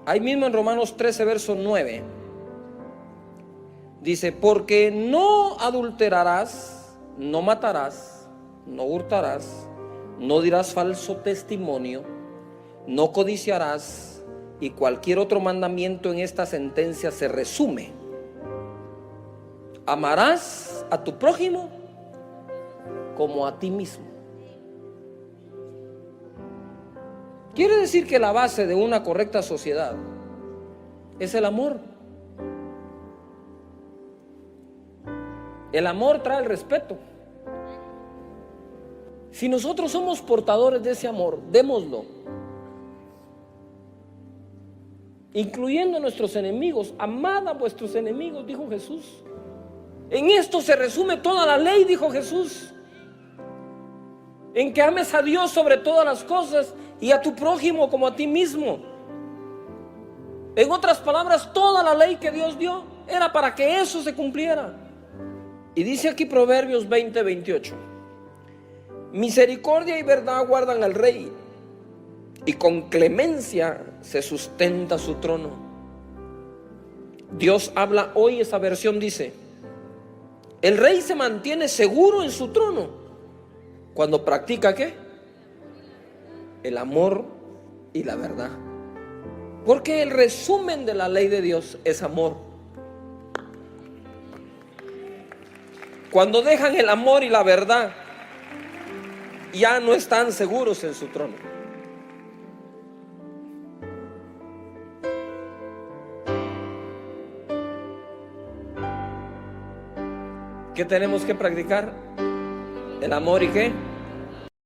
Ahí mismo en Romanos 13, verso 9, dice: porque no adulterarás, no matarás, no hurtarás, no dirás falso testimonio, no codiciarás, y cualquier otro mandamiento en esta sentencia se resume: amarás a tu prójimo como a ti mismo. Quiere decir que la base de una correcta sociedad es el amor. El amor trae el respeto. Si nosotros somos portadores de ese amor, démoslo. Incluyendo a nuestros enemigos. Amad a vuestros enemigos, dijo Jesús. En esto se resume toda la ley, dijo Jesús. En que ames a Dios sobre todas las cosas y a tu prójimo como a ti mismo. En otras palabras, toda la ley que Dios dio era para que eso se cumpliera. Y dice aquí Proverbios 20:28: misericordia y verdad guardan al rey, y con clemencia se sustenta su trono. Dios habla hoy, esa versión dice: el rey se mantiene seguro en su trono cuando practica ¿qué? el amor y la verdad. Porque el resumen de la ley de Dios es amor. Cuando dejan el amor y la verdad, ya no están seguros en su trono. ¿Qué tenemos que practicar? El amor y ¿qué?